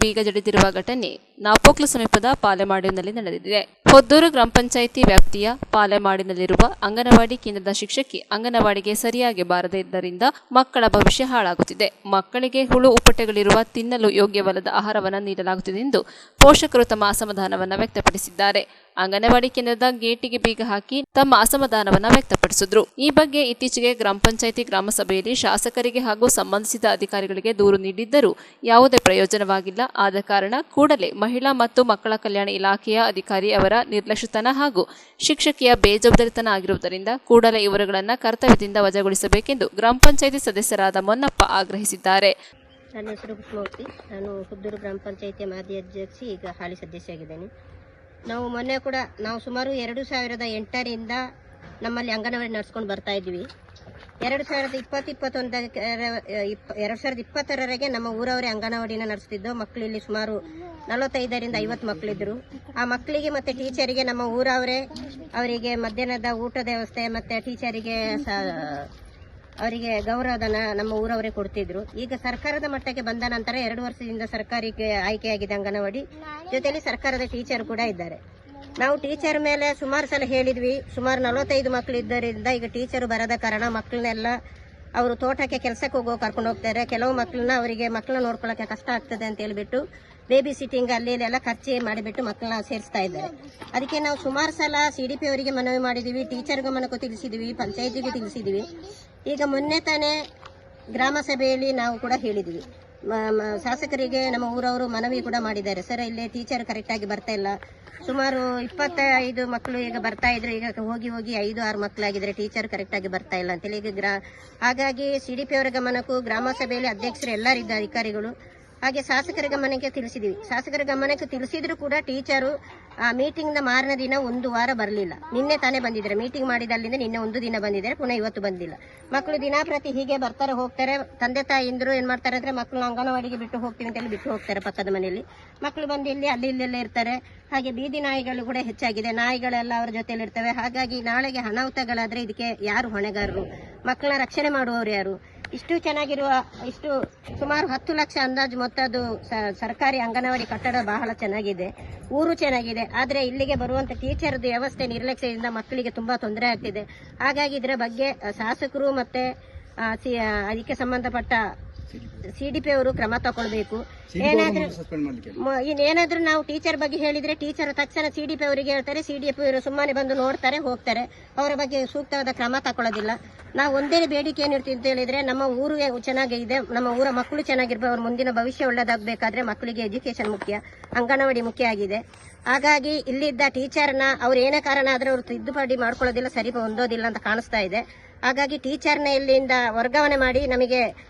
ಬೀಗ ಜಡಿದಿರುವ ಘಟನೆ ನಾಪೋಕ್ಲು ಸಮೀಪದ ಪಾಲೆಮಾಡಿನಲ್ಲಿ ನಡೆದಿದೆ. ಹೊದ್ದೂರು ಗ್ರಾಮ ಪಂಚಾಯಿತಿ ವ್ಯಾಪ್ತಿಯ ಪಾಲೆಮಾಡಿನಲ್ಲಿರುವ ಅಂಗನವಾಡಿ ಕೇಂದ್ರದ ಶಿಕ್ಷಕಿ ಅಂಗನವಾಡಿಗೆ ಸರಿಯಾಗಿ ಬಾರದೇ ಇದ್ದರಿಂದ ಮಕ್ಕಳ ಭವಿಷ್ಯ ಹಾಳಾಗುತ್ತಿದೆ. ಮಕ್ಕಳಿಗೆ ಹುಳು ಉಪ್ಪಟೆಗಳಿರುವ ತಿನ್ನಲು ಯೋಗ್ಯವಲ್ಲದ ಆಹಾರವನ್ನು ನೀಡಲಾಗುತ್ತಿದೆ ಎಂದು ಪೋಷಕರು ತಮ್ಮ ಅಸಮಾಧಾನವನ್ನು ವ್ಯಕ್ತಪಡಿಸಿದ್ದಾರೆ. ಅಂಗನವಾಡಿ ಕೇಂದ್ರದ ಗೇಟಿಗೆ ಬೀಗ ಹಾಕಿ ತಮ್ಮ ಅಸಮಾಧಾನವನ್ನು ವ್ಯಕ್ತಪಡಿಸಿದ್ರು. ಈ ಬಗ್ಗೆ ಇತ್ತೀಚೆಗೆ ಗ್ರಾಮ ಪಂಚಾಯಿತಿ ಗ್ರಾಮ ಸಭೆಯಲ್ಲಿ ಶಾಸಕರಿಗೆ ಹಾಗೂ ಸಂಬಂಧಿಸಿದ ಅಧಿಕಾರಿಗಳಿಗೆ ದೂರು ನೀಡಿದ್ದರೂ ಯಾವುದೇ ಪ್ರಯೋಜನವಾಗಿಲ್ಲ. ಆದ ಕಾರಣ ಕೂಡಲೇ ಮಹಿಳಾ ಮತ್ತು ಮಕ್ಕಳ ಕಲ್ಯಾಣ ಇಲಾಖೆಯ ಅಧಿಕಾರಿ ಅವರ ನಿರ್ಲಕ್ಷ್ಯತನ ಹಾಗೂ ಶಿಕ್ಷಕಿಯ ಬೇಜವಾಬ್ದಾರಿತನ ಆಗಿರುವುದರಿಂದ ಕೂಡಲೇ ಇವರುಗಳನ್ನು ಕರ್ತವ್ಯದಿಂದ ವಜಾಗೊಳಿಸಬೇಕೆಂದು ಗ್ರಾಮ ಪಂಚಾಯಿತಿ ಸದಸ್ಯರಾದ ಮೊನ್ನಪ್ಪ ಆಗ್ರಹಿಸಿದ್ದಾರೆ. ನನ್ನ ಹೆಸರು ಕುಸುಮೂರ್ತಿ. ನಾನು ಹುದ್ದೂರು ಗ್ರಾಮ ಪಂಚಾಯಿತಿಯ ಮಾಜಿ ಅಧ್ಯಕ್ಷಿ, ಈಗ ಹಾಲಿ ಸದಸ್ಯರಾಗಿದ್ದೇನೆ. ನಾವು ಮೊನ್ನೆ ಕೂಡ ಸುಮಾರು 2008ರಿಂದ ನಮ್ಮಲ್ಲಿ ಅಂಗನವಾಡಿ ನಡೆಸ್ಕೊಂಡು ಬರ್ತಾ ಇದ್ವಿ. 2020-2021 ನಮ್ಮ ಊರವರೇ ಅಂಗನವಾಡಿನ ನಡೆಸ್ತಿದ್ದು. ಮಕ್ಕಳಲ್ಲಿ ಸುಮಾರು 45ರಿಂದ 50 ಮಕ್ಕಳಿದ್ರು. ಆ ಮಕ್ಕಳಿಗೆ ಮತ್ತು ಟೀಚರಿಗೆ ನಮ್ಮ ಊರವರೇ ಅವರಿಗೆ ಮಧ್ಯಾಹ್ನದ ಊಟದ ವ್ಯವಸ್ಥೆ ಮತ್ತು ಟೀಚರಿಗೆ ಅವರಿಗೆ ಗೌರವಧನ ನಮ್ಮ ಊರವರೇ ಕೊಡ್ತಿದ್ರು. ಈಗ ಸರ್ಕಾರದ ಮಟ್ಟಕ್ಕೆ ಬಂದ ನಂತರ 2 ವರ್ಷದಿಂದ ಸರ್ಕಾರಕ್ಕೆ ಆಯ್ಕೆಯಾಗಿದೆ ಅಂಗನವಾಡಿ. ಜೊತೆಯಲ್ಲಿ ಸರ್ಕಾರದ ಟೀಚರ್ ಕೂಡ ಇದ್ದಾರೆ. ನಾವು ಟೀಚರ್ ಮೇಲೆ ಸುಮಾರು ಸಲ ಹೇಳಿದ್ವಿ. ಸುಮಾರು 45 ಮಕ್ಕಳಿದ್ದರಿಂದ ಈಗ ಟೀಚರು ಬರದ ಕಾರಣ ಮಕ್ಕಳನ್ನೆಲ್ಲ ಅವರು ತೋಟಕ್ಕೆ ಕೆಲಸಕ್ಕೆ ಕರ್ಕೊಂಡು ಹೋಗ್ತಾರೆ. ಕೆಲವು ಮಕ್ಕಳನ್ನ ನೋಡ್ಕೊಳ್ಳೋಕೆ ಕಷ್ಟ ಆಗ್ತದೆ ಅಂತ ಹೇಳ್ಬಿಟ್ಟು ಬೇಬಿ ಸಿಟ್ಟಿಂಗ್ ಅಲ್ಲಿ ಎಲ್ಲ ಖರ್ಚು ಮಾಡಿಬಿಟ್ಟು ಮಕ್ಕಳನ್ನ ಸೇರಿಸ್ತಾ ಇದ್ದಾರೆ. ಅದಕ್ಕೆ ನಾವು ಸುಮಾರು ಸಲ CDP ಅವರಿಗೆ ಮನವಿ ಮಾಡಿದ್ದೀವಿ, ಟೀಚರ್ ಗಮನಕ್ಕೂ ತಿಳಿಸಿದ್ವಿ, ಪಂಚಾಯತಿಗೆ ತಿಳಿಸಿದ್ವಿ. ಈಗ ಮೊನ್ನೆ ತಾನೇ ಗ್ರಾಮ ಸಭೆಯಲ್ಲಿ ನಾವು ಕೂಡ ಹೇಳಿದ್ವಿ. ಶಾಸಕರಿಗೆ ನಮ್ಮ ಊರವರು ಮನವಿ ಕೂಡ ಮಾಡಿದ್ದಾರೆ. ಸರ್, ಇಲ್ಲಿ ಟೀಚರ್ ಕರೆಕ್ಟಾಗಿ ಬರ್ತಾ ಇಲ್ಲ. ಸುಮಾರು 25 ಮಕ್ಕಳು ಈಗ ಬರ್ತಾ ಇದ್ರು. ಈಗ ಹೋಗಿ 5-6 ಮಕ್ಕಳಾಗಿದ್ರೆ ಟೀಚರ್ ಕರೆಕ್ಟಾಗಿ ಬರ್ತಾ ಇಲ್ಲ ಅಂತೇಳಿ ಈಗ ಹಾಗಾಗಿ CDP ಅವರ ಗಮನಕ್ಕೂ ಗ್ರಾಮ ಸಭೆಯಲ್ಲಿ ಅಧ್ಯಕ್ಷರು ಎಲ್ಲರಿದ್ದ ಅಧಿಕಾರಿಗಳು ಹಾಗೆ ಶಾಸಕರ ಗಮನಕ್ಕೆ ತಿಳಿಸಿದ್ವಿ. ಶಾಸಕರ ಗಮನಕ್ಕೆ ತಿಳಿಸಿದ್ರು ಕೂಡ ಟೀಚರು ಆ ಮೀಟಿಂಗ್ನ ಮಾರನೇ ದಿನ 1 ವಾರ ಬರಲಿಲ್ಲ. ನಿನ್ನೆ ತಾನೇ ಬಂದಿದ್ದಾರೆ. ಮೀಟಿಂಗ್ ಮಾಡಿದಲ್ಲಿಂದ ನಿನ್ನೆ 1 ದಿನ ಬಂದಿದ್ದಾರೆ, ಪುನಃ ಇವತ್ತು ಬಂದಿಲ್ಲ. ಮಕ್ಕಳು ದಿನಾಪ್ರತಿ ಹೀಗೆ ಬರ್ತಾರೆ ಹೋಗ್ತಾರೆ. ತಂದೆ ತಾಯಿಂದರು ಏನು ಮಾಡ್ತಾರೆ ಅಂದರೆ ಮಕ್ಕಳು ಅಂಗನವಾಡಿಗೆ ಬಿಟ್ಟು ಹೋಗ್ತೀವಿ ಅಂತೇಳಿ ಬಿಟ್ಟು ಹೋಗ್ತಾರೆ ಪಕ್ಕದ ಮನೆಯಲ್ಲಿ. ಮಕ್ಕಳು ಬಂದು ಇಲ್ಲೆಲ್ಲ ಇರ್ತಾರೆ. ಹಾಗೆ ಬೀದಿ ನಾಯಿಗಳು ಕೂಡ ಹೆಚ್ಚಾಗಿದೆ. ನಾಯಿಗಳೆಲ್ಲ ಅವರ ಜೊತೆಯಲ್ಲಿ ಇರ್ತವೆ. ಹಾಗಾಗಿ ನಾಳೆಗೆ ಅನಾಹುತಗಳಾದರೆ ಇದಕ್ಕೆ ಯಾರು ಹೊಣೆಗಾರರು? ಮಕ್ಕಳನ್ನ ರಕ್ಷಣೆ ಮಾಡುವವರು ಯಾರು? ಇಷ್ಟು ಚೆನ್ನಾಗಿರುವ ಸುಮಾರು 10 ಲಕ್ಷ ಅಂದಾಜು ಮೊತ್ತದ್ದು ಸರ್ಕಾರಿ ಅಂಗನವಾಡಿ ಕಟ್ಟಡ ಬಹಳ ಚೆನ್ನಾಗಿದೆ, ಊರು ಚೆನ್ನಾಗಿದೆ. ಆದರೆ ಇಲ್ಲಿಗೆ ಬರುವಂಥ ಟೀಚರ್ದು ವ್ಯವಸ್ಥೆ ನಿರ್ಲಕ್ಷ್ಯದಿಂದ ಮಕ್ಕಳಿಗೆ ತುಂಬ ತೊಂದರೆ ಆಗ್ತಿದೆ. ಹಾಗಾಗಿ ಇದರ ಬಗ್ಗೆ ಶಾಸಕರು ಮತ್ತು ಅದಕ್ಕೆ ಸಂಬಂಧಪಟ್ಟ CDP ಅವರು ಕ್ರಮ ತಗೊಳ್ಬೇಕು. ಏನಾದ್ರೂ ನಾವು ಟೀಚರ್ ಬಗ್ಗೆ ಹೇಳಿದ್ರೆ ಟೀಚರ್ ತಕ್ಷಣ CDP ಅವರಿಗೆ ಹೇಳ್ತಾರೆ, CDP ಅವರು ಸುಮ್ಮನೆ ಬಂದು ನೋಡ್ತಾರೆ ಹೋಗ್ತಾರೆ, ಅವರ ಬಗ್ಗೆ ಸೂಕ್ತವಾದ ಕ್ರಮ ತಗೊಳ್ಳೋದಿಲ್ಲ. ನಾವು ಒಂದೇ ಬೇಡಿಕೆ ಏನಿರ್ತೀವಿ ಅಂತ ಹೇಳಿದ್ರೆ ನಮ್ಮ ಊರು ಚೆನ್ನಾಗಿದೆ, ನಮ್ಮ ಊರ ಮಕ್ಕಳು ಚೆನ್ನಾಗಿರ್ಬೇಕು, ಅವ್ರ ಮುಂದಿನ ಭವಿಷ್ಯ ಒಳ್ಳೇದಾಗಬೇಕಾದ್ರೆ ಮಕ್ಕಳಿಗೆ ಎಜುಕೇಶನ್ ಮುಖ್ಯ, ಅಂಗನವಾಡಿ ಮುಖ್ಯ ಆಗಿದೆ. ಹಾಗಾಗಿ ಇಲ್ಲಿದ್ದ ಟೀಚರ್ನ ಅವ್ರು ಏನೇ ಕಾರಣ ಆದ್ರೆ ಅವರು ತಿದ್ದುಪಡಿ ಮಾಡ್ಕೊಳ್ಳೋದಿಲ್ಲ, ಸರಿ ಹೊಂದೋದಿಲ್ಲ ಅಂತ ಕಾಣಿಸ್ತಾ ಇದೆ. ಹಾಗಾಗಿ ಟೀಚರ್ನ ಇಲ್ಲಿಂದ ವರ್ಗಾವಣೆ ಮಾಡಿ ನಮಗೆ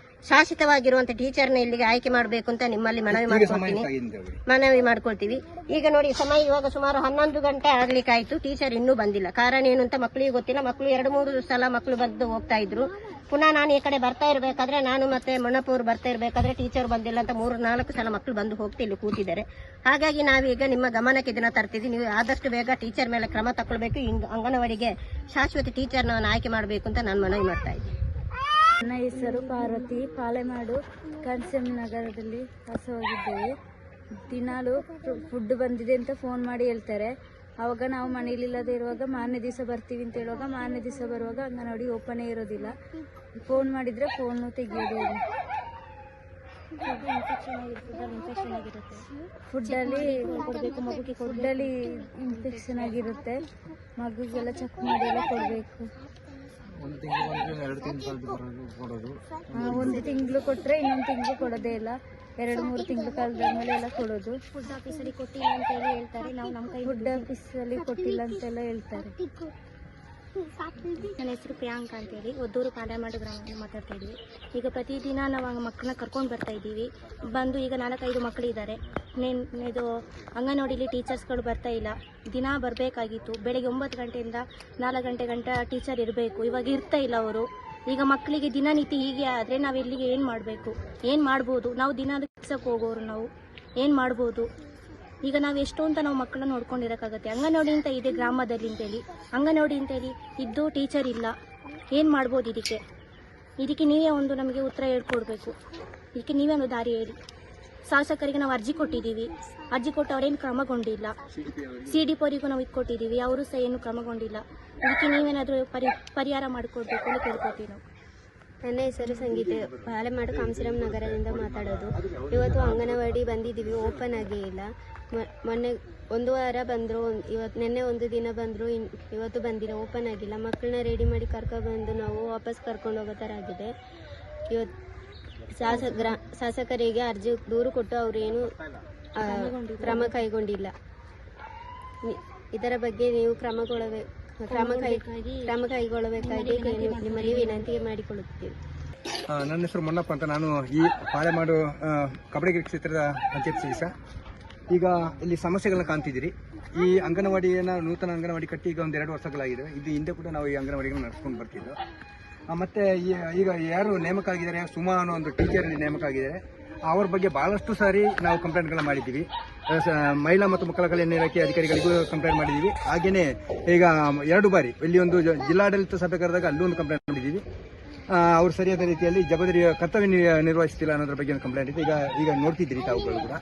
ಶಾಶ್ವತವಾಗಿರುವಂತ ಟೀಚರ್ನ ಇಲ್ಲಿಗೆ ಆಯ್ಕೆ ಮಾಡಬೇಕು ಅಂತ ನಿಮ್ಮಲ್ಲಿ ಮನವಿ ಮಾಡ್ಕೊಳ್ತೀವಿ. ಈಗ ನೋಡಿ ಸಮಯ ಇವಾಗ ಸುಮಾರು 11 ಗಂಟೆ ಆಗ್ಲಿಕ್ಕೆ ಆಯ್ತು, ಟೀಚರ್ ಇನ್ನೂ ಬಂದಿಲ್ಲ. ಕಾರಣ ಏನು ಅಂತ ಮಕ್ಕಳಿಗೆ ಗೊತ್ತಿಲ್ಲ. ಮಕ್ಕಳು 2-3 ಸಲ ಮಕ್ಕಳು ಬಂದು ಹೋಗ್ತಾ ಇದ್ರು. ಪುನಃ ನಾನು ಈ ಕಡೆ ಬರ್ತಾ ಇರ್ಬೇಕಾದ್ರೆ, ನಾನು ಮತ್ತೆ ಮಣ್ಣಪ್ಪವ್ರು ಬರ್ತಾ ಇರ್ಬೇಕಾದ್ರೆ ಟೀಚರ್ ಬಂದಿಲ್ಲ ಅಂತ 3-4 ಸಲ ಮಕ್ಕಳು ಬಂದು ಹೋಗ್ತಾ ಇಲ್ಲಿ ಕೂತಿದ್ದಾರೆ. ಹಾಗಾಗಿ ನಾವೀಗ ನಿಮ್ಮ ಗಮನಕ್ಕೆ ಇದನ್ನ ತರ್ತಿದ್ವಿ. ನೀವು ಆದಷ್ಟು ಬೇಗ ಟೀಚರ್ ಮೇಲೆ ಕ್ರಮ ತಗೊಳ್ಬೇಕು, ಅಂಗನವಾಡಿಗೆ ಶಾಶ್ವತ ಟೀಚರ್ನ ಆಯ್ಕೆ ಮಾಡಬೇಕು ಅಂತ ನಾನು ಮನವಿ ಮಾಡ್ತಾ ಇದ್ದೀನಿ. ನನ್ನ ಹೆಸರು ಪಾರ್ವತಿ. ಪಾಲೆಮಾಡು ಕಾನ್ಸೆಮ್ ನಗರದಲ್ಲಿ ವಾಸವಾಗಿದ್ದೇವೆ. ದಿನಾಲು ಫುಡ್ ಬಂದಿದೆ ಅಂತ ಫೋನ್ ಮಾಡಿ ಹೇಳ್ತಾರೆ. ಆವಾಗ ನಾವು ಮನೇಲಿಲ್ಲದೆ ಇರುವಾಗ ಮಾರನೇ ದಿವಸ ಬರ್ತೀವಿ ಅಂತ ಹೇಳುವಾಗ ಮಾರನೇ ದಿವಸ ಬರುವಾಗ ಅಂಗನವಾಡಿ ಓಪನೇ ಇರೋದಿಲ್ಲ. ಫೋನ್ ಮಾಡಿದರೆ ಫೋನು ತೆಗೆಯೋದು ಇಲ್ಲ. ಫುಡ್ಡಲ್ಲಿ ಇನ್ಫೆಕ್ಷನ್ ಆಗಿರುತ್ತೆ. ಮಗುಗೆಲ್ಲ ಚೆಕ್ ಮಾಡಿ ಎಲ್ಲ ಕೊಡಬೇಕು. 1 ತಿಂಗಳು ಕೊಟ್ಟರೆ ಇನ್ನೊಂದು ತಿಂಗಳು ಕೊಡೋದೇ ಇಲ್ಲ. 2-3 ತಿಂಗಳು ಕಾಲದಾದ್ಮೇಲೆ ಎಲ್ಲ ಕೊಡೋದು. ಫುಡ್ ಆಫೀಸಲ್ಲಿ ಕೊಟ್ಟಿಲ್ಲ ಅಂತ ಹೇಳಿ ಹೇಳ್ತಾರೆ. ನಾವು ನಮ್ಮ ಕೈ ಫುಡ್ ಆಫೀಸಲ್ಲಿ ಕೊಟ್ಟಿಲ್ಲ ಅಂತೆಲ್ಲ ಹೇಳ್ತಾರೆ. ನನ್ನ ಹೆಸರು ಪ್ರಿಯಾಂಕಾ ಅಂತೇಳಿ ಒದ್ದೂರು ಪಾಲೆಮಾಡು ಗ್ರಾಮದಲ್ಲಿ ಮಾತಾಡ್ತಾ ಇದ್ದೀವಿ. ಈಗ ಪ್ರತಿದಿನ ನಾವು ಮಕ್ಕಳನ್ನ ಕರ್ಕೊಂಡು ಬರ್ತಾ ಇದ್ದೀವಿ. ಬಂದು ಈಗ 4-5 ಮಕ್ಕಳಿದ್ದಾರೆ. ಇದು ಅಂಗನವಾಡಿಲಿ ಟೀಚರ್ಸ್ಗಳು ಬರ್ತಾ ಇಲ್ಲ. ದಿನ ಬರಬೇಕಾಗಿತ್ತು. ಬೆಳಗ್ಗೆ 9 ಗಂಟೆಯಿಂದ 4 ಗಂಟೆ ಗಂಟ ಟೀಚರ್ ಇರಬೇಕು. ಇವಾಗ ಇರ್ತಾ ಇಲ್ಲ ಅವರು. ಈಗ ಮಕ್ಕಳಿಗೆ ದಿನನಿತ್ಯ ಹೀಗೆ ಆದರೆ ನಾವು ಇಲ್ಲಿಗೆ ಏನು ಮಾಡಬೇಕು, ಏನು ಮಾಡ್ಬೋದು? ನಾವು ದಿನ ಕೆಲಸಕ್ಕೆ ಹೋಗೋರು, ನಾವು ಏನು ಮಾಡ್ಬೋದು? ಈಗ ನಾವು ಎಷ್ಟು ಅಂತ ನಾವು ಮಕ್ಕಳನ್ನ ನೋಡ್ಕೊಂಡಿರೋಕ್ಕಾಗತ್ತೆ. ಅಂಗನವಾಡಿ ಅಂತ ಇದೆ ಗ್ರಾಮದಲ್ಲಿ ಅಂತೇಳಿ, ಅಂಗನವಾಡಿ ಅಂತೇಳಿ ಇದ್ದು ಟೀಚರ್ ಇಲ್ಲ. ಏನು ಮಾಡ್ಬೋದು? ಇದಕ್ಕೆ ನೀವೇ ಒಂದು ನಮಗೆ ಉತ್ತರ ಹೇಳ್ಕೊಡ್ಬೇಕು. ಇದಕ್ಕೆ ನೀವೇ ಒಂದು ದಾರಿ ಹೇಳಿ. ಶಾಸಕರಿಗೆ ನಾವು ಅರ್ಜಿ ಕೊಟ್ಟಿದ್ದೀವಿ. ಅರ್ಜಿ ಕೊಟ್ಟು ಅವರೇನು ಕ್ರಮಗೊಂಡಿಲ್ಲ. CDP ಅವರಿಗೂ ನಾವು ಇದು ಕೊಟ್ಟಿದ್ದೀವಿ, ಅವರು ಸಹ ಏನು ಕ್ರಮಗೊಂಡಿಲ್ಲ. ಇದಕ್ಕೆ ನೀವೇನಾದರೂ ಪರಿಹಾರ ಮಾಡಿಕೊಡ್ಬೇಕು ಅಂತ ಕೇಳ್ಕೊತೀವಿ ನಾವು. ನನ್ನ ಹೆಸರು ಸಂಗೀತೆ. ಪಾಲೆಮಾಡು ಕಾಂಸಿರಾಮ್ ನಗರದಿಂದ ಮಾತಾಡೋದು. ಇವತ್ತು ಅಂಗನವಾಡಿ ಬಂದಿದ್ದೀವಿ, ಓಪನ್ ಆಗೇ ಇಲ್ಲ. ಮೊನ್ನೆ 1 ವಾರ ಬಂದರು, ನಿನ್ನೆ 1 ದಿನ ಬಂದರು, ಇವತ್ತು ಬಂದಿಲ್ಲ, ಓಪನ್ ಆಗಿಲ್ಲ. ಮಕ್ಕಳನ್ನ ರೆಡಿ ಮಾಡಿ ಕರ್ಕೊಬಂದು ನಾವು ವಾಪಸ್ ಕರ್ಕೊಂಡು ಹೋಗೋ ಥರ ಆಗಿದೆ. ಇವತ್ತು ಶಾಸಕರಿಗೆ ಅರ್ಜಿ ದೂರು ಕೊಟ್ಟು ಅವರೇನು ಕ್ರಮ ಕೈಗೊಂಡಿಲ್ಲ. ಇದರ ಬಗ್ಗೆ ನೀವು ಕ್ರಮ ಕೈಗೊಳ್ಳಬೇಕಾಗಿ ನಿಮ್ಮಲ್ಲಿ ವಿನಂತಿ ಮಾಡಿಕೊಳ್ಳುತ್ತೇವೆ. ನನ್ನ ಹೆಸರು ಮೊನ್ನಪ್ಪ ಅಂತ. ನಾನು ಈ ಪಾಲೆಮಾಡು ಕಬಡಗಿ ಕ್ಷೇತ್ರದ ಪಂಚಾಯತ್ ಸದಸ್ಯ. ಈಗ ಇಲ್ಲಿ ಸಮಸ್ಯೆಗಳನ್ನ ಕಾಣ್ತಿದ್ದೀರಿ. ಈ ಅಂಗನವಾಡಿಯನ್ನು ನೂತನ ಅಂಗನವಾಡಿ ಕಟ್ಟಿ ಈಗ 1-2 ವರ್ಷಗಳಾಗಿದೆ. ಇದು ಹಿಂದೆ ಕೂಡ ನಾವು ಈ ಅಂಗನವಾಡಿಗಳನ್ನ ನಡೆಸ್ಕೊಂಡು ಬರ್ತಿದ್ದೆವು. ಮತ್ತು ಈಗ ಯಾರು ನೇಮಕ ಆಗಿದ್ದಾರೆ, ಸುಮಾ ಅನ್ನೋ ಒಂದು ಟೀಚರ್ ನೇಮಕ ಆಗಿದ್ದಾರೆ, ಅವ್ರ ಬಗ್ಗೆ ಭಾಳಷ್ಟು ಸಾರಿ ನಾವು ಕಂಪ್ಲೇಂಟ್ಗಳನ್ನ ಮಾಡಿದ್ದೀವಿ. ಮಹಿಳಾ ಮತ್ತು ಮಕ್ಕಳ ಕಲ್ಯಾಣ ಇಲಾಖೆ ಅಧಿಕಾರಿಗಳಿಗೂ ಕಂಪ್ಲೇಂಟ್ ಮಾಡಿದ್ದೀವಿ. ಹಾಗೆಯೇ ಈಗ 2 ಬಾರಿ ಇಲ್ಲಿ ಒಂದು ಜಿಲ್ಲಾಡಳಿತ ಸಭೆ ಕರೆದಾಗ ಅಲ್ಲೂ ಒಂದು ಕಂಪ್ಲೇಂಟ್ ಮಾಡಿದ್ದೀವಿ. ಅವರು ಸರಿಯಾದ ರೀತಿಯಲ್ಲಿ ಜವಾಬ್ದಾರಿ ಕರ್ತವ್ಯ ನಿರ್ವಹಿಸ್ತಿಲ್ಲ ಅನ್ನೋದ್ರ ಬಗ್ಗೆ ಒಂದು ಕಂಪ್ಲೇಂಟ್ ಇದೆ. ಈಗ ನೋಡ್ತಿದ್ದೀರಿ ತಾವುಗಳು ಕೂಡ.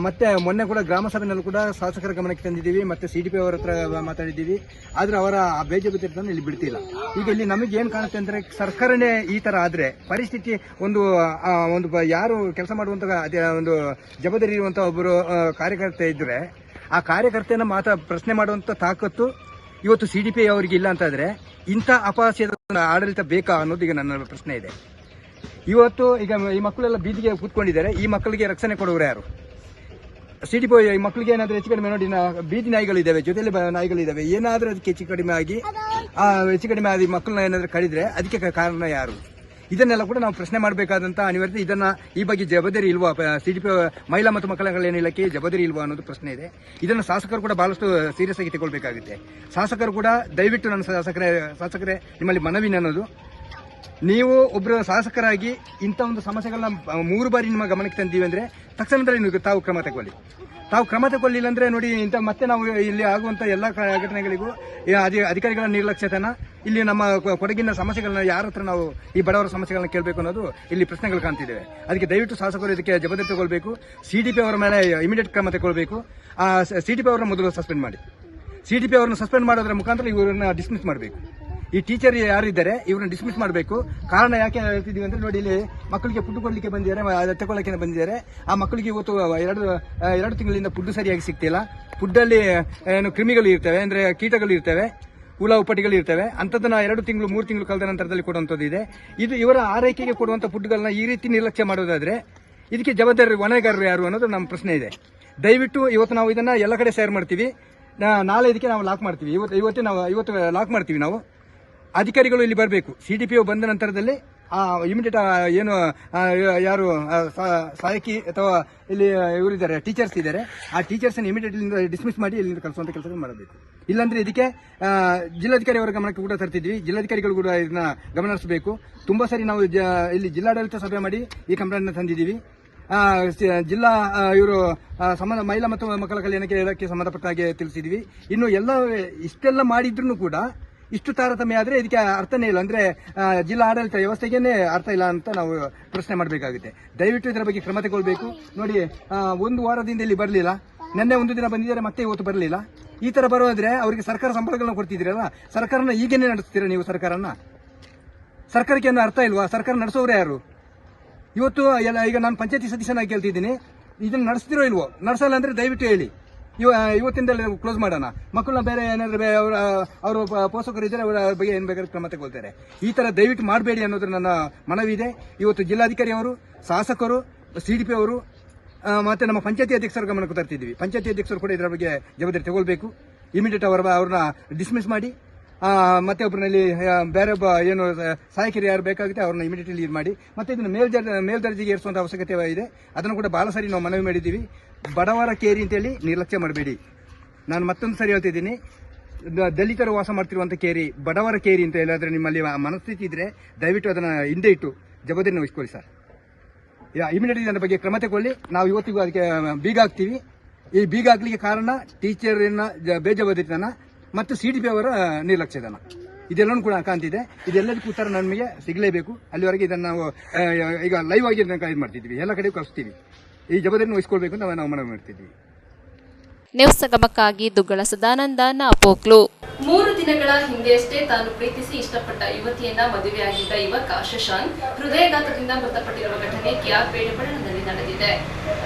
ಮತ್ತೆ ಮೊನ್ನೆ ಕೂಡ ಗ್ರಾಮ ಸಭೆಯಲ್ಲೂ ಕೂಡ ಶಾಸಕರ ಗಮನಕ್ಕೆ ತಂದಿದ್ದೀವಿ, ಮತ್ತೆ CDP ಅವರ ಹತ್ರ ಮಾತಾಡಿದ್ದೀವಿ. ಆದ್ರೆ ಅವರ ಬೇಜಾರು ಇಲ್ಲಿ ಬಿಡ್ತಿಲ್ಲ. ಈಗ ಇಲ್ಲಿ ನಮಗೆ ಏನು ಕಾಣುತ್ತೆ ಅಂದ್ರೆ, ಸರ್ಕಾರನೇ ಈ ತರ ಆದ್ರೆ ಪರಿಸ್ಥಿತಿ ಒಂದು ಯಾರು ಕೆಲಸ ಮಾಡುವಂತ ಒಂದು ಜವಾಬ್ದಾರಿ ಇರುವಂತ ಒಬ್ಬರು ಕಾರ್ಯಕರ್ತ ಇದ್ರೆ, ಆ ಕಾರ್ಯಕರ್ತೆಯನ್ನ ಪ್ರಶ್ನೆ ಮಾಡುವಂತ ತಾಕತ್ತು ಇವತ್ತು CDP ಅವರಿಗೆ ಇಲ್ಲ ಅಂತಾದ್ರೆ ಇಂಥ ಅಪಹಾಸ್ಯದ ಆಡಳಿತ ಬೇಕಾ ಅನ್ನೋದು ಈಗ ನನ್ನ ಪ್ರಶ್ನೆ ಇದೆ. ಇವತ್ತು ಈಗ ಈ ಮಕ್ಕಳೆಲ್ಲ ಬೀದಿಗೆ ಕೂತ್ಕೊಂಡಿದ್ದಾರೆ. ಈ ಮಕ್ಕಳಿಗೆ ರಕ್ಷಣೆ ಕೊಡೋರು ಯಾರು? CDP ಈ ಮಕ್ಕಳಿಗೆ ಏನಾದರೂ ಹೆಚ್ಚು ಕಡಿಮೆ ನೋಡಿ, ಬೀದಿ ನಾಯಿಗಳಿದ್ದಾವೆ, ಜೊತೆಲಿ ನಾಯಿಗಳಿದ್ದಾವೆ, ಏನಾದರೂ ಅದಕ್ಕೆ ಹೆಚ್ಚು ಕಡಿಮೆ ಆಗಿ ಮಕ್ಕಳನ್ನ ಏನಾದರೂ ಕಡಿದ್ರೆ ಅದಕ್ಕೆ ಕಾರಣ ಯಾರು? ಇದನ್ನೆಲ್ಲ ಕೂಡ ನಾವು ಪ್ರಶ್ನೆ ಮಾಡಬೇಕಾದಂತ ಅನಿವಾರ್ಯತೆ. ಈ ಬಗ್ಗೆ ಜವಾಬ್ದಾರಿ ಇಲ್ವಾ? CDP ಮಹಿಳಾ ಮತ್ತು ಮಕ್ಕಳ ಕಲ್ಯಾಣ ಇಲಾಖೆ ಜವಾಬ್ದಾರಿ ಇಲ್ವಾ ಅನ್ನೋದು ಪ್ರಶ್ನೆ ಇದೆ. ಇದನ್ನು ಶಾಸಕರು ಕೂಡ ಬಹಳಷ್ಟು ಸೀರಿಯಸ್ ಆಗಿ ತಗೊಳ್ಬೇಕಾಗುತ್ತೆ. ಶಾಸಕರು ಕೂಡ ದಯವಿಟ್ಟು ನನ್ನ ಶಾಸಕರೇ ನಿಮ್ಮಲ್ಲಿ ಮನವಿ ಅನ್ನೋದು, ನೀವು ಒಬ್ಬರು ಶಾಸಕರಾಗಿ ಇಂಥ ಒಂದು ಸಮಸ್ಯೆಗಳನ್ನ 3 ಬಾರಿ ನಿಮ್ಮ ಗಮನಕ್ಕೆ ತಂದೀವಿ ಅಂದ್ರೆ ತಕ್ಷಣದಲ್ಲಿ ತಾವು ಕ್ರಮ ತಗೊಳ್ಳಿಲ್ಲ ಅಂದ್ರೆ ನೋಡಿ, ಮತ್ತೆ ನಾವು ಇಲ್ಲಿ ಆಗುವಂತ ಎಲ್ಲ ಘಟನೆಗಳಿಗೂ ಅಧಿಕಾರಿಗಳ ನಿರ್ಲಕ್ಷ್ಯತನ, ಇಲ್ಲಿ ನಮ್ಮ ಕೊಡಗಿನ ಸಮಸ್ಯೆಗಳನ್ನ ಯಾರ ಹತ್ರ ನಾವು ಈ ಬಡವರ ಸಮಸ್ಯೆಗಳನ್ನ ಕೇಳಬೇಕು ಅನ್ನೋದು ಇಲ್ಲಿ ಪ್ರಶ್ನೆಗಳು ಕಾಣ್ತಿದ್ದೇವೆ. ಅದಕ್ಕೆ ದಯವಿಟ್ಟು ಶಾಸಕರು ಇದಕ್ಕೆ ಜವಾಬ್ದಾರಿ ತಗೊಳ್ಬೇಕು. CDP ಅವರ ಮೇಲೆ ಇಮಿಡಿಯೇಟ್ ಕ್ರಮ ತಗೊಳ್ಬೇಕು. CDP ಅವರನ್ನ ಮೊದಲು ಸಸ್ಪೆಂಡ್ ಮಾಡಿ. CDP ಅವರನ್ನು ಸಸ್ಪೆಂಡ್ ಮಾಡೋದ್ರ ಮುಖಾಂತರ ಇವರನ್ನ ಡಿಸ್ಮಿಸ್ ಮಾಡಬೇಕು. ಈ ಟೀಚರ್ ಯಾರಿದ್ದಾರೆ ಇವ್ರನ್ನ ಡಿಸ್ಮಿಸ್ ಮಾಡಬೇಕು. ಕಾರಣ ಯಾಕೆ ಹೇಳ್ತಿದೀವಿ ಅಂದ್ರೆ ನೋಡಿ, ಇಲ್ಲಿ ಮಕ್ಕಳಿಗೆ ಫುಡ್ ಕೊಡ್ಲಿಕ್ಕೆ ಬಂದಿದ್ದಾರೆ, ತಗೊಳ್ಳಕ್ಕೆ ಬಂದಿದ್ದಾರೆ. ಆ ಮಕ್ಕಳಿಗೆ ಇವತ್ತು ಎರಡು ತಿಂಗಳಿಂದ ಫುಡ್ ಸರಿಯಾಗಿ ಸಿಗ್ತಿಲ್ಲ. ಫುಡ್ಡಲ್ಲಿ ಏನು ಕ್ರಿಮಿಗಳು ಇರ್ತವೆ, ಅಂದ್ರೆ ಕೀಟಗಳು ಇರ್ತವೆ, ಹುಳ ಉಪ್ಪಟಿಗಳು ಇರ್ತವೆ. ಅಂಥದ್ದನ್ನ 2 ತಿಂಗಳು 3 ತಿಂಗಳು ಕಳೆದ ನಂತರದಲ್ಲಿ ಕೊಡುವಂಥದ್ದು ಇದೆ. ಇದು ಇವರ ಆರೈಕೆಗೆ ಕೊಡುವಂಥ ಫುಡ್ಗಳನ್ನ ಈ ರೀತಿ ನಿರ್ಲಕ್ಷ್ಯ ಮಾಡೋದಾದ್ರೆ ಇದಕ್ಕೆ ಜವಾಬ್ದಾರಿ ಹೊಣೆಗಾರರು ಯಾರು ಅನ್ನೋದು ನಮ್ಮ ಪ್ರಶ್ನೆ ಇದೆ. ದಯವಿಟ್ಟು ಇವತ್ತು ನಾವು ಇದನ್ನ ಎಲ್ಲ ಕಡೆ ಶೇರ್ ಮಾಡ್ತೀವಿ. ನಾಳೆ ಇದಕ್ಕೆ ನಾವು ಲಾಕ್ ಮಾಡ್ತೀವಿ. ಇವತ್ತು ಲಾಕ್ ಮಾಡ್ತೀವಿ. ನಾವು ಅಧಿಕಾರಿಗಳು ಇಲ್ಲಿ ಬರಬೇಕು. CDPO ಬಂದ ನಂತರದಲ್ಲಿ ಇಮಿಡಿಯೇಟ್ ಏನು ಯಾರು ಸಹಾಯಕಿ ಅಥವಾ ಇಲ್ಲಿ ಇವರಿದ್ದಾರೆ, ಟೀಚರ್ಸ್ ಇದ್ದಾರೆ, ಆ ಟೀಚರ್ಸ್ ಇಮಿಡಿಯೇಟ್ ಡಿಸ್ಮಿಸ್ ಮಾಡಿ ಇಲ್ಲಿಂದ ಕಳಿಸುವಂತ ಕೆಲಸ ಮಾಡಬೇಕು. ಇಲ್ಲಾಂದ್ರೆ ಇದಕ್ಕೆ ಜಿಲ್ಲಾಧಿಕಾರಿ ಅವರ ಗಮನಕ್ಕೆ ಕೂಡ ತರ್ತಿದ್ವಿ. ಜಿಲ್ಲಾಧಿಕಾರಿಗಳು ಕೂಡ ಇದನ್ನ ಗಮನ ಹರಿಸಬೇಕು. ತುಂಬಾ ಸರಿ ನಾವು ಇಲ್ಲಿ ಜಿಲ್ಲಾಡಳಿತ ಸಭೆ ಮಾಡಿ ಈ ಕಂಪ್ಲೇಂಟ್ ತಂದಿದ್ದೀವಿ. ಜಿಲ್ಲಾ ಇವರು ಮಹಿಳಾ ಮತ್ತು ಮಕ್ಕಳ ಕಲ್ಯಾಣಕ್ಕೆ ಸಂಬಂಧಪಟ್ಟ ಹಾಗೆ ತಿಳಿಸಿದ್ವಿ. ಇನ್ನು ಇಷ್ಟೆಲ್ಲ ಮಾಡಿದ್ರು ಕೂಡ ಇಷ್ಟು ತಾರತಮ್ಯ ಆದ್ರೆ ಇದಕ್ಕೆ ಅರ್ಥನೇ ಇಲ್ಲ. ಅಂದ್ರೆ ಜಿಲ್ಲಾ ಆಡಳಿತ ವ್ಯವಸ್ಥೆಗೇನೆ ಅರ್ಥ ಇಲ್ಲ ಅಂತ ನಾವು ಪ್ರಶ್ನೆ ಮಾಡಬೇಕಾಗುತ್ತೆ. ದಯವಿಟ್ಟು ಇದರ ಬಗ್ಗೆ ಕ್ರಮ ತಗೊಳ್ಬೇಕು. ನೋಡಿ, 1 ವಾರದಿಂದ ಇಲ್ಲಿ ಬರಲಿಲ್ಲ, ನಿನ್ನೆ 1 ದಿನ ಬಂದಿದ್ದಾರೆ, ಮತ್ತೆ ಇವತ್ತು ಬರಲಿಲ್ಲ. ಈ ತರ ಬರೋದ್ರೆ ಅವರಿಗೆ ಸರ್ಕಾರ ಸಂಬಳಗಳನ್ನ ಕೊಡ್ತಿದ್ದೀರಲ್ಲ, ಸರ್ಕಾರನ ಈಗೇನೆ ನಡೆಸ್ತೀರಾ ನೀವು? ಸರ್ಕಾರಕ್ಕೆ ಏನು ಅರ್ಥ ಇಲ್ವಾ? ಸರ್ಕಾರ ನಡೆಸೋರು ಯಾರು? ಇವತ್ತು ಈಗ ನಾನು ಪಂಚಾಯತಿ ಸದಸ್ಯನಾಗಿ ಕೇಳ್ತಿದ್ದೀನಿ, ಇದನ್ನ ನಡೆಸ್ತಿರೋ ಇಲ್ವೋ? ನಡೆಸಲ್ಲ ಅಂದ್ರೆ ದಯವಿಟ್ಟು ಹೇಳಿ. ಇವತ್ತಿಂದ ಕ್ಲೋಸ್ ಮಾಡೋಣ. ಮಕ್ಕಳನ್ನ ಬೇರೆ ಏನಾದ್ರೆ ಅವರು ಪೋಷಕರು ಇದ್ದಾರೆ, ಅವರ ಬಗ್ಗೆ ಏನ್ ಬೇಕಾದ್ರೆ ಕ್ರಮ ತಗೊಳ್ತಾರೆ. ಈ ತರ ದಯವಿಟ್ಟು ಮಾಡಬೇಡಿ ಅನ್ನೋದು ನನ್ನ ಮನವಿ ಇದೆ. ಇವತ್ತು ಜಿಲ್ಲಾಧಿಕಾರಿ ಅವರು, ಶಾಸಕರು, CDPO ಅವರು ಮತ್ತೆ ನಮ್ಮ ಪಂಚಾಯತಿ ಅಧ್ಯಕ್ಷರ ಗಮನಕ್ಕೆ ತರ್ತಿದ್ವಿ. ಪಂಚಾಯತಿ ಅಧ್ಯಕ್ಷರು ಕೂಡ ಇದರ ಬಗ್ಗೆ ಜವಾಬ್ದಾರಿ ತಗೊಳ್ಬೇಕು. ಇಮಿಡಿಯೇಟ್ ಅವ್ರನ್ನ ಡಿಸ್ಮಿಸ್ ಮಾಡಿ ಮತ್ತೆ ಒಬ್ಬರಲ್ಲಿ ಬೇರೆ ಏನು ಸಹಾಯಕರು ಯಾರು ಬೇಕಾಗುತ್ತೆ ಅವ್ರನ್ನ ಇಮಿಡಿಯೇಟ್ಲಿ ಇದು ಮಾಡಿ ಮತ್ತೆ ಇದನ್ನು ಮೇಲ್ದರ್ಜೆಗೆ ಏರಿಸುವಂತ ಅವಶ್ಯಕತೆ ಇದೆ. ಅದನ್ನು ಕೂಡ ಬಹಳ ಸಾರಿ ನಾವು ಮನವಿ ಮಾಡಿದ್ದೀವಿ. ಬಡವರ ಕೇರಿ ಅಂತೇಳಿ ನಿರ್ಲಕ್ಷ್ಯ ಮಾಡಬೇಡಿ. ನಾನು ಮತ್ತೊಂದು ಸರಿ ಹೇಳ್ತಿದ್ದೀನಿ, ದಲಿತರು ವಾಸ ಮಾಡ್ತಿರುವಂಥ ಕೇರಿ ಬಡವರ ಕೇರಿ ಅಂತ ಹೇಳಿದ್ರೆ ನಿಮ್ಮಲ್ಲಿ ಮನಸ್ಥಿತಿ ಇದ್ರೆ ದಯವಿಟ್ಟು ಅದನ್ನು ಹಿಂದೆ ಇಟ್ಟು ಜವಾಬ್ದಾರಿನ ವಹಿಸ್ಕೊಳ್ಳಿ ಸರ್. ಇಮಿಡಿಯೇಟ್ಲಿ ಅದರ ಬಗ್ಗೆ ಕ್ರಮ ತಗೊಳ್ಳಿ. ನಾವು ಇವತ್ತಿಗೂ ಅದಕ್ಕೆ ಬೀಗ ಹಾಕ್ತೀವಿ. ಈ ಬೀಗ ಹಾಕ್ಲಿಕ್ಕೆ ಕಾರಣ ಟೀಚರ್ನ ಬೇಜವಾಬ್ದಾರಿತನ ಮತ್ತು CDPO ಅವರ ನಿರ್ಲಕ್ಷ್ಯತನ, ಇದೆಲ್ಲನೂ ಕೂಡ ಕಾಣ್ತಿದೆ. ಇದೆಲ್ಲದಕ್ಕೂ ಉತ್ತರ ನಮಗೆ ಸಿಗಲೇಬೇಕು. ಅಲ್ಲಿವರೆಗೆ ಇದನ್ನು ನಾವು ಈಗ ಲೈವ್ ಆಗಿ ಇದನ್ನು ಇದು ಮಾಡ್ತಿದ್ವಿ, ಎಲ್ಲ ಕಡೆಗೂ ಕಳಿಸ್ತೀವಿ. ಈ ಜವಾಬ್ದಾರಿಯನ್ನು ವಹಿಸ್ಕೊಳ್ಬೇಕು ಅಂತ ನಾವು ಮನವಿ ಮಾಡ್ತಿದ್ವಿ. ನ್ಯೂಸ್ ಸಂಗಮಕ್ಕಾಗಿ ದುಗ್ಗಳ ಸದಾನಂದ ನಾಪೋಕ್ಲು. 3 ದಿನಗಳ ಹಿಂದೆಯಷ್ಟೇ ತಾನು ಪ್ರೀತಿಸಿ ಇಷ್ಟಪಟ್ಟ ಯುವತಿಯನ್ನ ಮದುವೆಯಾಗಿದ್ದ ಯುವಕ ಶಶಾಂಕ್ ಹೃದಯಘಾತದಿಂದ ಮೃತಪಟ್ಟಿರುವ ಘಟನೆ KRಪೇಟೆ ಪಟ್ಟಣದಲ್ಲಿ ನಡೆದಿದೆ.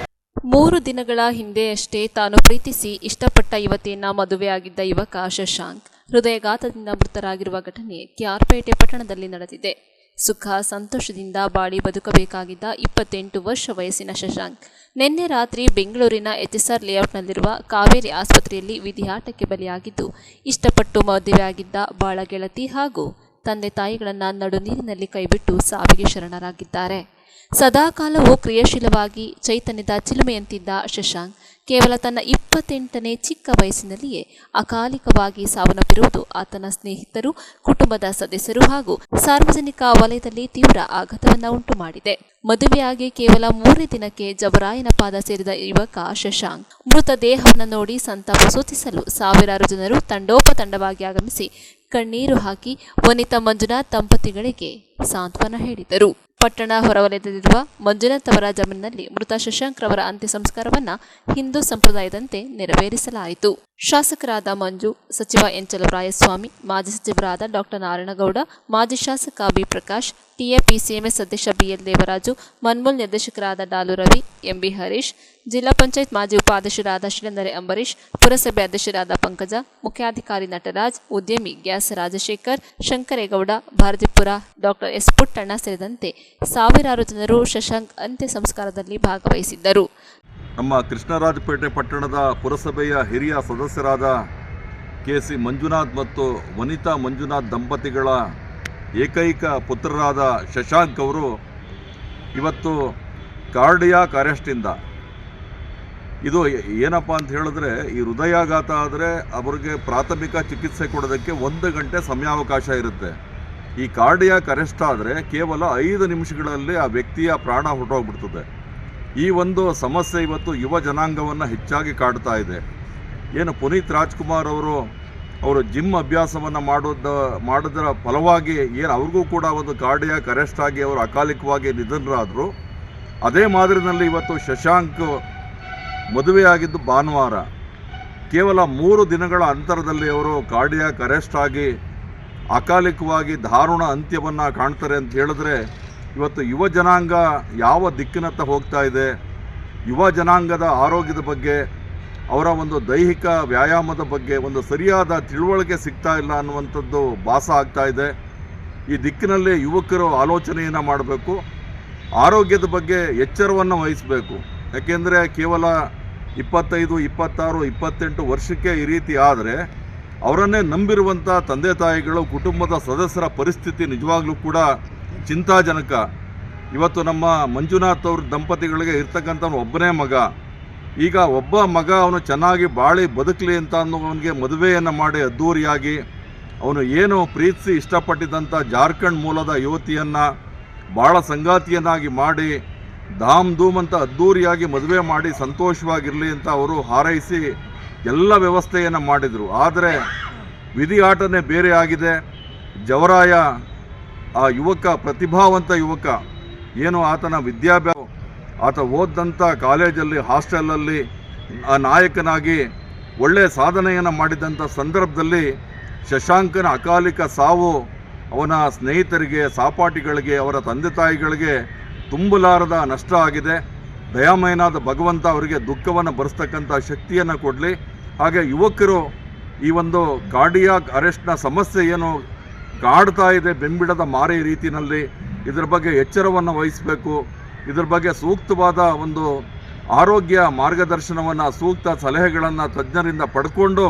3 ದಿನಗಳ ಹಿಂದೆಯಷ್ಟೇ ತಾನು ಪ್ರೀತಿಸಿ ಇಷ್ಟಪಟ್ಟ ಯುವತಿಯನ್ನ ಮದುವೆಯಾಗಿದ್ದ ಯುವಕ ಶಶಾಂಕ್ ಹೃದಯಘಾತದಿಂದ ಮೃತರಾಗಿರುವ ಘಟನೆ KRಪೇಟೆ ಪಟ್ಟಣದಲ್ಲಿ ನಡೆದಿದೆ. ಸುಖ ಸಂತೋಷದಿಂದ ಬಾಳಿ ಬದುಕಬೇಕಾಗಿದ್ದ 28 ವರ್ಷ ವಯಸ್ಸಿನ ಶಶಾಂಕ್ ನಿನ್ನೆ ರಾತ್ರಿ ಬೆಂಗಳೂರಿನ HSR ಲೇಔಟ್ನಲ್ಲಿರುವ ಕಾವೇರಿ ಆಸ್ಪತ್ರೆಯಲ್ಲಿ ವಿಧಿಯಾಟಕ್ಕೆ ಬಲಿಯಾಗಿದ್ದು, ಇಷ್ಟಪಟ್ಟು ಮದುವೆಯಾಗಿದ್ದ ಬಾಳ ಗೆಳತಿ ಹಾಗೂ ತಂದೆ ತಾಯಿಗಳನ್ನು ನಡು ನೀರಿನಲ್ಲಿ ಕೈಬಿಟ್ಟು ಸಾವಿಗೆ ಶರಣರಾಗಿದ್ದಾರೆ. ಸದಾಕಾಲವೂ ಕ್ರಿಯಾಶೀಲವಾಗಿ ಚೈತನ್ಯದ ಚಿಲುಮೆಯಂತಿದ್ದ ಶಶಾಂಕ್ ಕೇವಲ ತನ್ನ 28ನೇ ಚಿಕ್ಕ ವಯಸ್ಸಿನಲ್ಲಿಯೇ ಅಕಾಲಿಕವಾಗಿ ಸಾವನ್ನಪ್ಪಿರುವುದು ಆತನ ಸ್ನೇಹಿತರು, ಕುಟುಂಬದ ಸದಸ್ಯರು ಹಾಗೂ ಸಾರ್ವಜನಿಕ ವಲಯದಲ್ಲಿ ತೀವ್ರ ಆಘಾತವನ್ನು ಉಂಟು ಮಾಡಿದೆ. ಮದುವೆಯಾಗಿ ಕೇವಲ 3 ದಿನಕ್ಕೆ ಜಬರಾಯನ ಪಾದ ಸೇರಿದ ಯುವಕ ಶಶಾಂಕ್ ಮೃತ ದೇಹವನ್ನು ನೋಡಿ ಸಂತಾಪ ಸೂಚಿಸಲು ಸಾವಿರಾರು ಜನರು ತಂಡೋಪತಂಡವಾಗಿ ಆಗಮಿಸಿ ಕಣ್ಣೀರು ಹಾಕಿ ವನಿತಾ ಮಂಜುನಾಥ್ ದಂಪತಿಗಳಿಗೆ ಸಾಂತ್ವನ ಹೇಳಿದರು. ಪಟ್ಟಣ ಹೊರವಲಯದಲ್ಲಿರುವ ಮಂಜುನಾಥ್ ಅವರ ಜಮೀನಿನಲ್ಲಿ ಮೃತ ಶಶಾಂಕ್ ರವರ ಅಂತ್ಯ ಸಂಸ್ಕಾರವನ್ನು ಹಿಂದೂ ಸಂಪ್ರದಾಯದಂತೆ ನೆರವೇರಿಸಲಾಯಿತು. ಶಾಸಕರಾದ ಮಂಜು, ಸಚಿವ ಎನ್ ಚಲುವರಾಯಸ್ವಾಮಿ, ಮಾಜಿ ಸಚಿವರಾದ ಡಾಕ್ಟರ್ ನಾರಾಯಣಗೌಡ, ಮಾಜಿ ಶಾಸಕ ಬಿ ಪ್ರಕಾಶ್, TAPCMS ಅಧ್ಯಕ್ಷ BL ದೇವರಾಜು, ಮನ್ಮೂಲ್ ನಿರ್ದೇಶಕರಾದ ಡಾಲು ರವಿ, MB ಹರೀಶ್, ಜಿಲ್ಲಾ ಪಂಚಾಯತ್ ಮಾಜಿ ಉಪಾಧ್ಯಕ್ಷರಾದ ಶ್ರೀನಂದರೆ ಅಂಬರೀಶ್, ಪುರಸಭೆ ಅಧ್ಯಕ್ಷರಾದ ಪಂಕಜ, ಮುಖ್ಯಾಧಿಕಾರಿ ನಟರಾಜ್, ಉದ್ಯಮಿ gas Rajashekhar, Shankaregowda, Bharathipura, doctor S Puttanna ಸೇರಿದಂತೆ ಸಾವಿರಾರು ಜನರು ಶಶಾಂಕ್ ಅಂತ್ಯ ಸಂಸ್ಕಾರದಲ್ಲಿ ಭಾಗವಹಿಸಿದ್ದರು. ನಮ್ಮ ಕೃಷ್ಣರಾಜಪೇಟೆ ಪಟ್ಟಣದ ಪುರಸಭೆಯ ಹಿರಿಯ ಸದಸ್ಯರಾದ KC ಮಂಜುನಾಥ್ ಮತ್ತು ವನಿತಾ ಮಂಜುನಾಥ್ ದಂಪತಿಗಳ ಏಕೈಕ ಪುತ್ರರಾದ ಶಶಾಂಕ್ ಅವರು ಇವತ್ತು ಕಾರ್ಡಿಯಾಕ್ ಅರೆಸ್ಟಿಂದ, ಇದು ಏನಪ್ಪ ಅಂತ ಹೇಳಿದ್ರೆ ಈ ಹೃದಯಾಘಾತ ಆದರೆ ಅವರಿಗೆ ಪ್ರಾಥಮಿಕ ಚಿಕಿತ್ಸೆ ಕೊಡೋದಕ್ಕೆ 1 ಗಂಟೆ ಸಮಯಾವಕಾಶ ಇರುತ್ತೆ. ಈ ಕಾರ್ಡಿಯಾಕ್ ಅರೆಸ್ಟ್ ಆದರೆ ಕೇವಲ 5 ನಿಮಿಷಗಳಲ್ಲಿ ಆ ವ್ಯಕ್ತಿಯ ಪ್ರಾಣ ಹೊರಟೋಗ್ಬಿಡ್ತದೆ. ಈ ಒಂದು ಸಮಸ್ಯೆ ಇವತ್ತು ಯುವ ಜನಾಂಗವನ್ನು ಹೆಚ್ಚಾಗಿ ಕಾಡ್ತಾ ಇದೆ. ಏನು ಪುನೀತ್ ರಾಜ್ಕುಮಾರ್ ಅವರು ಜಿಮ್ ಅಭ್ಯಾಸವನ್ನು ಮಾಡೋದರ ಫಲವಾಗಿ ಏನು ಅವ್ರಿಗೂ ಕೂಡ ಒಂದು ಕಾರ್ಡಿಯಾಕ್ ಅರೆಸ್ಟ್ ಆಗಿ ಅವರು ಅಕಾಲಿಕವಾಗಿ ನಿಧನರಾದರು. ಅದೇ ಮಾದರಿನಲ್ಲಿ ಇವತ್ತು ಶಶಾಂಕ್ ಮದುವೆಯಾಗಿದ್ದು ಭಾನುವಾರ. ಕೇವಲ 3 ದಿನಗಳ ಅಂತರದಲ್ಲಿ ಅವರು ಕಾರ್ಡಿಯಾಕ್ ಅರೆಸ್ಟ್ ಆಗಿ ಅಕಾಲಿಕವಾಗಿ ದಾರುಣ ಅಂತ್ಯವನ್ನು ಕಾಣ್ತಾರೆ ಅಂತ ಹೇಳಿದ್ರೆ ಇವತ್ತು ಯುವ ಜನಾಂಗ ಯಾವ ದಿಕ್ಕಿನತ್ತ ಹೋಗ್ತಾ ಇದೆ, ಯುವ ಜನಾಂಗದ ಆರೋಗ್ಯದ ಬಗ್ಗೆ, ಅವರ ಒಂದು ದೈಹಿಕ ವ್ಯಾಯಾಮದ ಬಗ್ಗೆ ಒಂದು ಸರಿಯಾದ ತಿಳುವಳಿಕೆ ಸಿಗ್ತಾ ಇಲ್ಲ ಅನ್ನುವಂಥದ್ದು ಭಾಸ ಆಗ್ತಾ ಇದೆ. ಈ ದಿಕ್ಕಿನಲ್ಲಿ ಯುವಕರು ಆಲೋಚನೆಯನ್ನು ಮಾಡಬೇಕು, ಆರೋಗ್ಯದ ಬಗ್ಗೆ ಎಚ್ಚರವನ್ನು ವಹಿಸಬೇಕು. ಯಾಕೆಂದರೆ ಕೇವಲ 25, 26, 28 ವರ್ಷಕ್ಕೆ ಈ ರೀತಿ ಆದರೆ ಅವರನ್ನೇ ನಂಬಿರುವಂಥ ತಂದೆ ತಾಯಿಗಳು, ಕುಟುಂಬದ ಸದಸ್ಯರ ಪರಿಸ್ಥಿತಿ ನಿಜವಾಗ್ಲೂ ಕೂಡ ಚಿಂತಾಜನಕ. ಇವತ್ತು ನಮ್ಮ ಮಂಜುನಾಥ್ ಅವ್ರ ದಂಪತಿಗಳಿಗೆ ಇರ್ತಕ್ಕಂಥ ಒಬ್ಬನೇ ಮಗ. ಈಗ ಒಬ್ಬ ಮಗ ಅವನು ಚೆನ್ನಾಗಿ ಬಾಳಿ ಬದುಕಲಿ ಅಂತ ಅನ್ನೋವನಿಗೆ ಮದುವೆಯನ್ನು ಮಾಡಿ ಅದ್ಧೂರಿಯಾಗಿ ಅವನು ಏನು ಪ್ರೀತಿಸಿ ಇಷ್ಟಪಟ್ಟಿದ್ದಂಥ ಜಾರ್ಖಂಡ್ ಮೂಲದ ಯುವತಿಯನ್ನು ಭಾಳ ಸಂಗಾತಿಯನ್ನಾಗಿ ಮಾಡಿ ಧಾಮ್ ಧೂಮ್ ಅಂತ ಅದ್ಧೂರಿಯಾಗಿ ಮದುವೆ ಮಾಡಿ ಸಂತೋಷವಾಗಿರಲಿ ಅಂತ ಅವರು ಹಾರೈಸಿ ಎಲ್ಲ ವ್ಯವಸ್ಥೆಯನ್ನು ಮಾಡಿದರು. ಆದರೆ ವಿಧಿ ಆಟನೇ ಬೇರೆ ಆಗಿದೆ. ಜವರಾಯ ಆ ಯುವಕ, ಪ್ರತಿಭಾವಂತ ಯುವಕ, ಏನು ಆತನ ವಿದ್ಯಾಭ್ಯಾಸ, ಆತ ಓದಂಥ ಕಾಲೇಜಲ್ಲಿ ಹಾಸ್ಟೆಲಲ್ಲಿ ನಾಯಕನಾಗಿ ಒಳ್ಳೆಯ ಸಾಧನೆಯನ್ನು ಮಾಡಿದಂಥ ಸಂದರ್ಭದಲ್ಲಿ ಶಶಾಂಕನ ಅಕಾಲಿಕ ಸಾವು ಅವನ ಸ್ನೇಹಿತರಿಗೆ, ಸಹಪಾಠಿಗಳಿಗೆ, ಅವರ ತಂದೆ ತಾಯಿಗಳಿಗೆ ತುಂಬಲಾರದ ನಷ್ಟ ಆಗಿದೆ. ದಯಾಮಯನಾದ ಭಗವಂತ ಅವರಿಗೆ ದುಃಖವನ್ನು ಭರಿಸ್ತಕ್ಕಂಥ ಶಕ್ತಿಯನ್ನು ಕೊಡಲಿ. ಹಾಗೆ ಯುವಕರು ಈ ಒಂದು ಕಾರ್ಡಿಯಾಕ್ ಅರೆಸ್ಟ್ನ ಸಮಸ್ಯೆ ಏನು ಕಾಡ್ತಾ ಇದೆ ಬೆಂಬಿಡದ ಮಾರಿ ರೀತಿಯಲ್ಲಿ, ಇದರ ಬಗ್ಗೆ ಎಚ್ಚರವನ್ನು ವಹಿಸಬೇಕು. ಇದರ ಬಗ್ಗೆ ಸೂಕ್ತವಾದ ಒಂದು ಆರೋಗ್ಯ ಮಾರ್ಗದರ್ಶನವನ್ನು, ಸೂಕ್ತ ಸಲಹೆಗಳನ್ನು ತಜ್ಞರಿಂದ ಪಡ್ಕೊಂಡು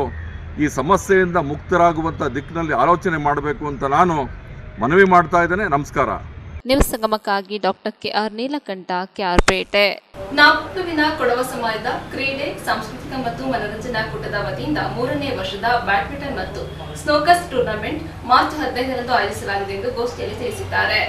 ಈ ಸಮಸ್ಯೆಯಿಂದ ಮುಕ್ತರಾಗುವಂಥ ದಿಕ್ಕಿನಲ್ಲಿ ಆಲೋಚನೆ ಮಾಡಬೇಕು ಅಂತ ನಾನು ಮನವಿ ಮಾಡ್ತಾ ಇದ್ದೇನೆ. ನಮಸ್ಕಾರ. ನ್ಯೂಸ್ ಸಂಗಮಕ್ಕಾಗಿ ಡಾಕ್ಟರ್ KR ನೀಲಕಂಠ, KR-ಪೇಟೆ. ನಾಪೋಕ್ಲುವಿನ ಕೊಡವ ಸಮಾಜದ ಕ್ರೀಡೆ, ಸಾಂಸ್ಕೃತಿಕ ಮತ್ತು ಮನರಂಜನಾ ಕೂಟದ ವತಿಯಿಂದ 3ನೇ ವರ್ಷದ ಬ್ಯಾಡ್ಮಿಂಟನ್ ಮತ್ತು ಸ್ನೂಕರ್ಸ್ ಟೂರ್ನಮೆಂಟ್ ಮಾರ್ಚ್ 15ರಂದು ಆಯೋಜಿಸಲಾಗಿದೆ ಎಂದು ಗೋಷ್ಠಿಯಲ್ಲಿ ತಿಳಿಸಿದ್ದಾರೆ.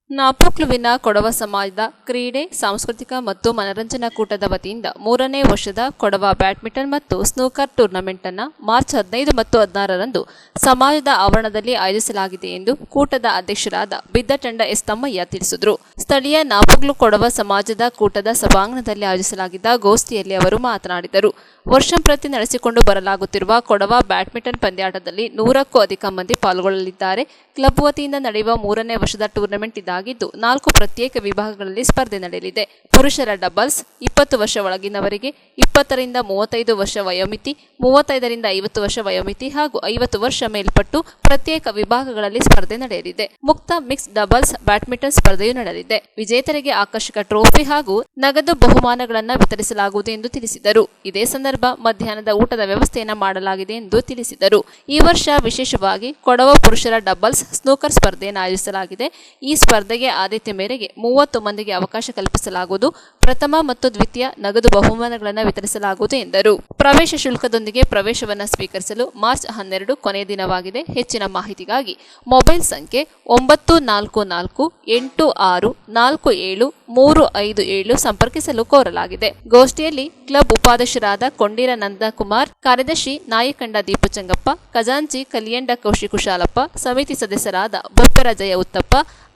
ನಾಪೋಕ್ಲುವಿನ ಕೊಡವ ಸಮಾಜದ ಕ್ರೀಡೆ, ಸಾಂಸ್ಕೃತಿಕ ಮತ್ತು ಮನರಂಜನಾ ಕೂಟದ ವತಿಯಿಂದ 3ನೇ ವರ್ಷದ ಕೊಡವ ಬ್ಯಾಡ್ಮಿಂಟನ್ ಮತ್ತು ಸ್ನೂಕರ್ ಟೂರ್ನಮೆಂಟ್ ಅನ್ನು ಮಾರ್ಚ್ 15 ಮತ್ತು 16ರಂದು ಸಮಾಜದ ಆವರಣದಲ್ಲಿ ಆಯೋಜಿಸಲಾಗಿದೆ ಎಂದು ಕೂಟದ ಅಧ್ಯಕ್ಷರಾದ ಬಿದ್ದಟಂಡ ಎಸ್ ತಮ್ಮಯ್ಯ ತಿಳಿಸಿದರು. ಸ್ಥಳೀಯ ನಾಪೋಕ್ಲು ಕೊಡವ ಸಮಾಜದ ಕೂಟದ ಸಭಾಂಗಣದಲ್ಲಿ ಆಯೋಜಿಸಲಾಗಿದ್ದ ಗೋಷ್ಠಿಯಲ್ಲಿ ಅವರು ಮಾತನಾಡಿದರು. ವರ್ಷಂಪ್ರತಿ ನಡೆಸಿಕೊಂಡು ಬರಲಾಗುತ್ತಿರುವ ಕೊಡವ ಬ್ಯಾಡ್ಮಿಂಟನ್ ಪಂದ್ಯಾಟದಲ್ಲಿ 100ಕ್ಕೂ ಅಧಿಕ ಮಂದಿ ಪಾಲ್ಗೊಳ್ಳಲಿದ್ದಾರೆ. ಕ್ಲಬ್ ವತಿಯಿಂದ ನಡೆಯುವ 3ನೇ ವರ್ಷದ ಟೂರ್ನಮೆಂಟ್ ಇದಾಗಿದ್ದು 4 ಪ್ರತ್ಯೇಕ ವಿಭಾಗಗಳಲ್ಲಿ ಸ್ಪರ್ಧೆ ನಡೆಯಲಿದೆ. ಪುರುಷರ ಡಬಲ್ಸ್ 20 ವರ್ಷ ಒಳಗಿನವರಿಗೆ, 20ರಿಂದ 35 ವರ್ಷ ವಯೋಮಿತಿ, 35ರಿಂದ 50 ವರ್ಷ ವಯೋಮಿತಿ ಹಾಗೂ 50 ವರ್ಷ ಮೇಲ್ಪಟ್ಟು ಪ್ರತ್ಯೇಕ ವಿಭಾಗಗಳಲ್ಲಿ ಸ್ಪರ್ಧೆ ನಡೆಯಲಿದೆ. ಮುಕ್ತ ಮಿಕ್ಸ್ ಡಬಲ್ಸ್ ಬ್ಯಾಡ್ಮಿಂಟನ್ ಸ್ಪರ್ಧೆಯೂ ನಡೆಯಲಿದೆ. ವಿಜೇತರಿಗೆ ಆಕರ್ಷಕ ಟ್ರೋಫಿ ಹಾಗೂ ನಗದು ಬಹುಮಾನಗಳನ್ನು ವಿತರಿಸಲಾಗುವುದು ಎಂದು ತಿಳಿಸಿದರು. ಇದೇ ಸಂದರ್ಭ ಮಧ್ಯಾಹ್ನದ ಊಟದ ವ್ಯವಸ್ಥೆಯನ್ನು ಮಾಡಲಾಗಿದೆ ಎಂದು ತಿಳಿಸಿದರು. ಈ ವರ್ಷ ವಿಶೇಷವಾಗಿ ಕೊಡವ ಪುರುಷರ ಡಬಲ್ಸ್ ಸ್ನೂಕರ್ ಸ್ಪರ್ಧೆಯನ್ನು ಆಯೋಜಿಸಲಾಗಿದೆ. ಈ ಸ್ಪರ್ಧೆಗೆ ಆದ್ಯತೆ ಮೇರೆಗೆ 30 ಮಂದಿಗೆ ಅವಕಾಶ ಕಲ್ಪಿಸಲಾಗುವುದು. ಪ್ರಥಮ ಮತ್ತು ದ್ವಿತೀಯ ನಗದು ಬಹುಮಾನಗಳನ್ನು ವಿತರಿಸಲಾಗುವುದು ಎಂದರು. ಪ್ರವೇಶ ಶುಲ್ಕದೊಂದಿಗೆ ಪ್ರವೇಶವನ್ನು ಸ್ವೀಕರಿಸಲು ಮಾರ್ಚ್ 12 ಕೊನೆಯ ದಿನವಾಗಿದೆ. ಹೆಚ್ಚಿನ ಮಾಹಿತಿಗಾಗಿ ಮೊಬೈಲ್ ಸಂಖ್ಯೆ 9446464735 ಸಂಪರ್ಕಿಸಲು ಕೋರಲಾಗಿದೆ. ಗೋಷ್ಠಿಯಲ್ಲಿ ಕ್ಲಬ್ ಉಪಾಧ್ಯಕ್ಷರಾದ ಕೊಂಡಿರ ನಂದಕುಮಾರ್, ಕಾರ್ಯದರ್ಶಿ ನಾಯಕಂಡ ದೀಪಚಂಗಪ್ಪ, ಖಜಾಂಚಿ ಕಲಿಯಂಡ ಕೌಶಿ ಕುಶಾಲಪ್ಪ, ಸಮಿತಿ ಸದಸ್ಯರಾದ ಬೊಪ್ಪರ ಜಯ ಉತ್ತಪ್ಪ,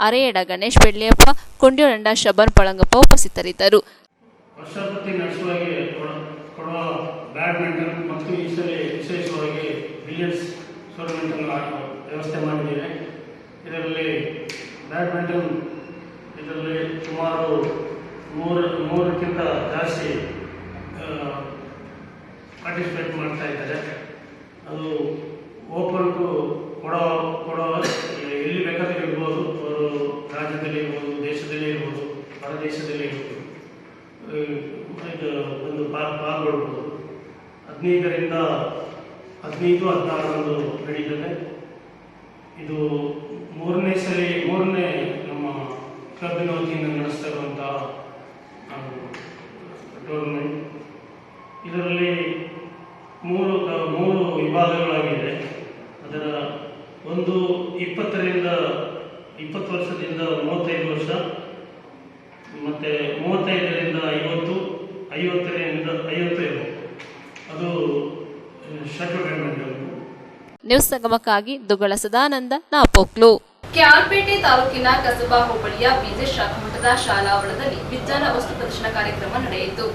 ಅರೆಯಡ ಗಣೇಶ್ ಬೆಳ್ಳಿಯಪ್ಪ, ಕೊಂಡ್ಯೋಳಂಡ ಶಬನ್ ಪಳಂಗಪ್ಪ ಉಪಸ್ಥಿತರಿದ್ದರು. ವರ್ಷಪತಿ ನಡೆಸುವಾಗೆ ಕೊಡುವ ಬ್ಯಾಡ್ಮಿಂಟನ್ ಮತ್ತು ಈ ಸಲ ವಿಶೇಷವಾಗಿ ಬಿಲಿಯರ್ಡ್ಸ್ ಟೂರ್ನಮೆಂಟ್ ಅನ್ನು ವ್ಯವಸ್ಥೆ ಮಾಡಿದ್ದೇವೆ. ಇದರಲ್ಲಿ ಬ್ಯಾಡ್ಮಿಂಟನ್ ಸುಮಾರು 300ಕ್ಕಿಂತ ಜಾಸ್ತಿ ಪಾರ್ಟಿಸಿಪೇಟ್ ಮಾಡ್ತಾ ಇದ್ದಾರೆ. ಅದು ಓಪನ್ ಟು ಕೊಡವ ಎಲ್ಲಿ ಬೇಕಾದರೂ ಇರ್ಬೋದು, ಅವರು ರಾಜ್ಯದಲ್ಲಿ ಇರ್ಬೋದು, ದೇಶದಲ್ಲಿ ಇರ್ಬೋದು, ಹೊರದೇಶದಲ್ಲಿ ಇರ್ಬೋದು, ಒಂದು ಪಾಲ್ಗೊಳ್ಬೋದು. 15ರಿಂದ 15-16ರಂದು ನಡೀತದೆ. ಇದು 3ನೇ ನಮ್ಮ ಕ್ಲಬ್ಬಿನ ವತಿಯಿಂದ ನಡೆಸ್ತಾ ಇರುವಂತಹ ಟೂರ್ನಮೆಂಟ್. ಇದರಲ್ಲಿ 3 ವಿಭಾಗಗಳಾಗಿದೆ. ಅದರ ಒಂದು 20 ವರ್ಷದಿಂದ 35 ವರ್ಷ, ಮತ್ತು 35ರಿಂದ 50, 50ರಿಂದ 55 ಅದು ಶಟಲ್ ಬ್ಯಾಡ್ಮಿಂಟನ್. ನ್ಯೂಸ್ ಸಂಗಮಕ್ಕಾಗಿ ದುಗ್ಗಳ ಸದಾನಂದ, ನಾಪೋಕ್ಲು. KR-ಪೇಟೆ ತಾಲೂಕಿನ ಕಸಬಾ ಹೋಬಳಿಯ ಬಿಜೆ ಶಾಖಾ ಮಠದ ಶಾಲಾ ಆವರಣದಲ್ಲಿ ವಿಜ್ಞಾನ ವಸ್ತು ಪ್ರದರ್ಶನ ಕಾರ್ಯಕ್ರಮ ನಡೆಯಿತು.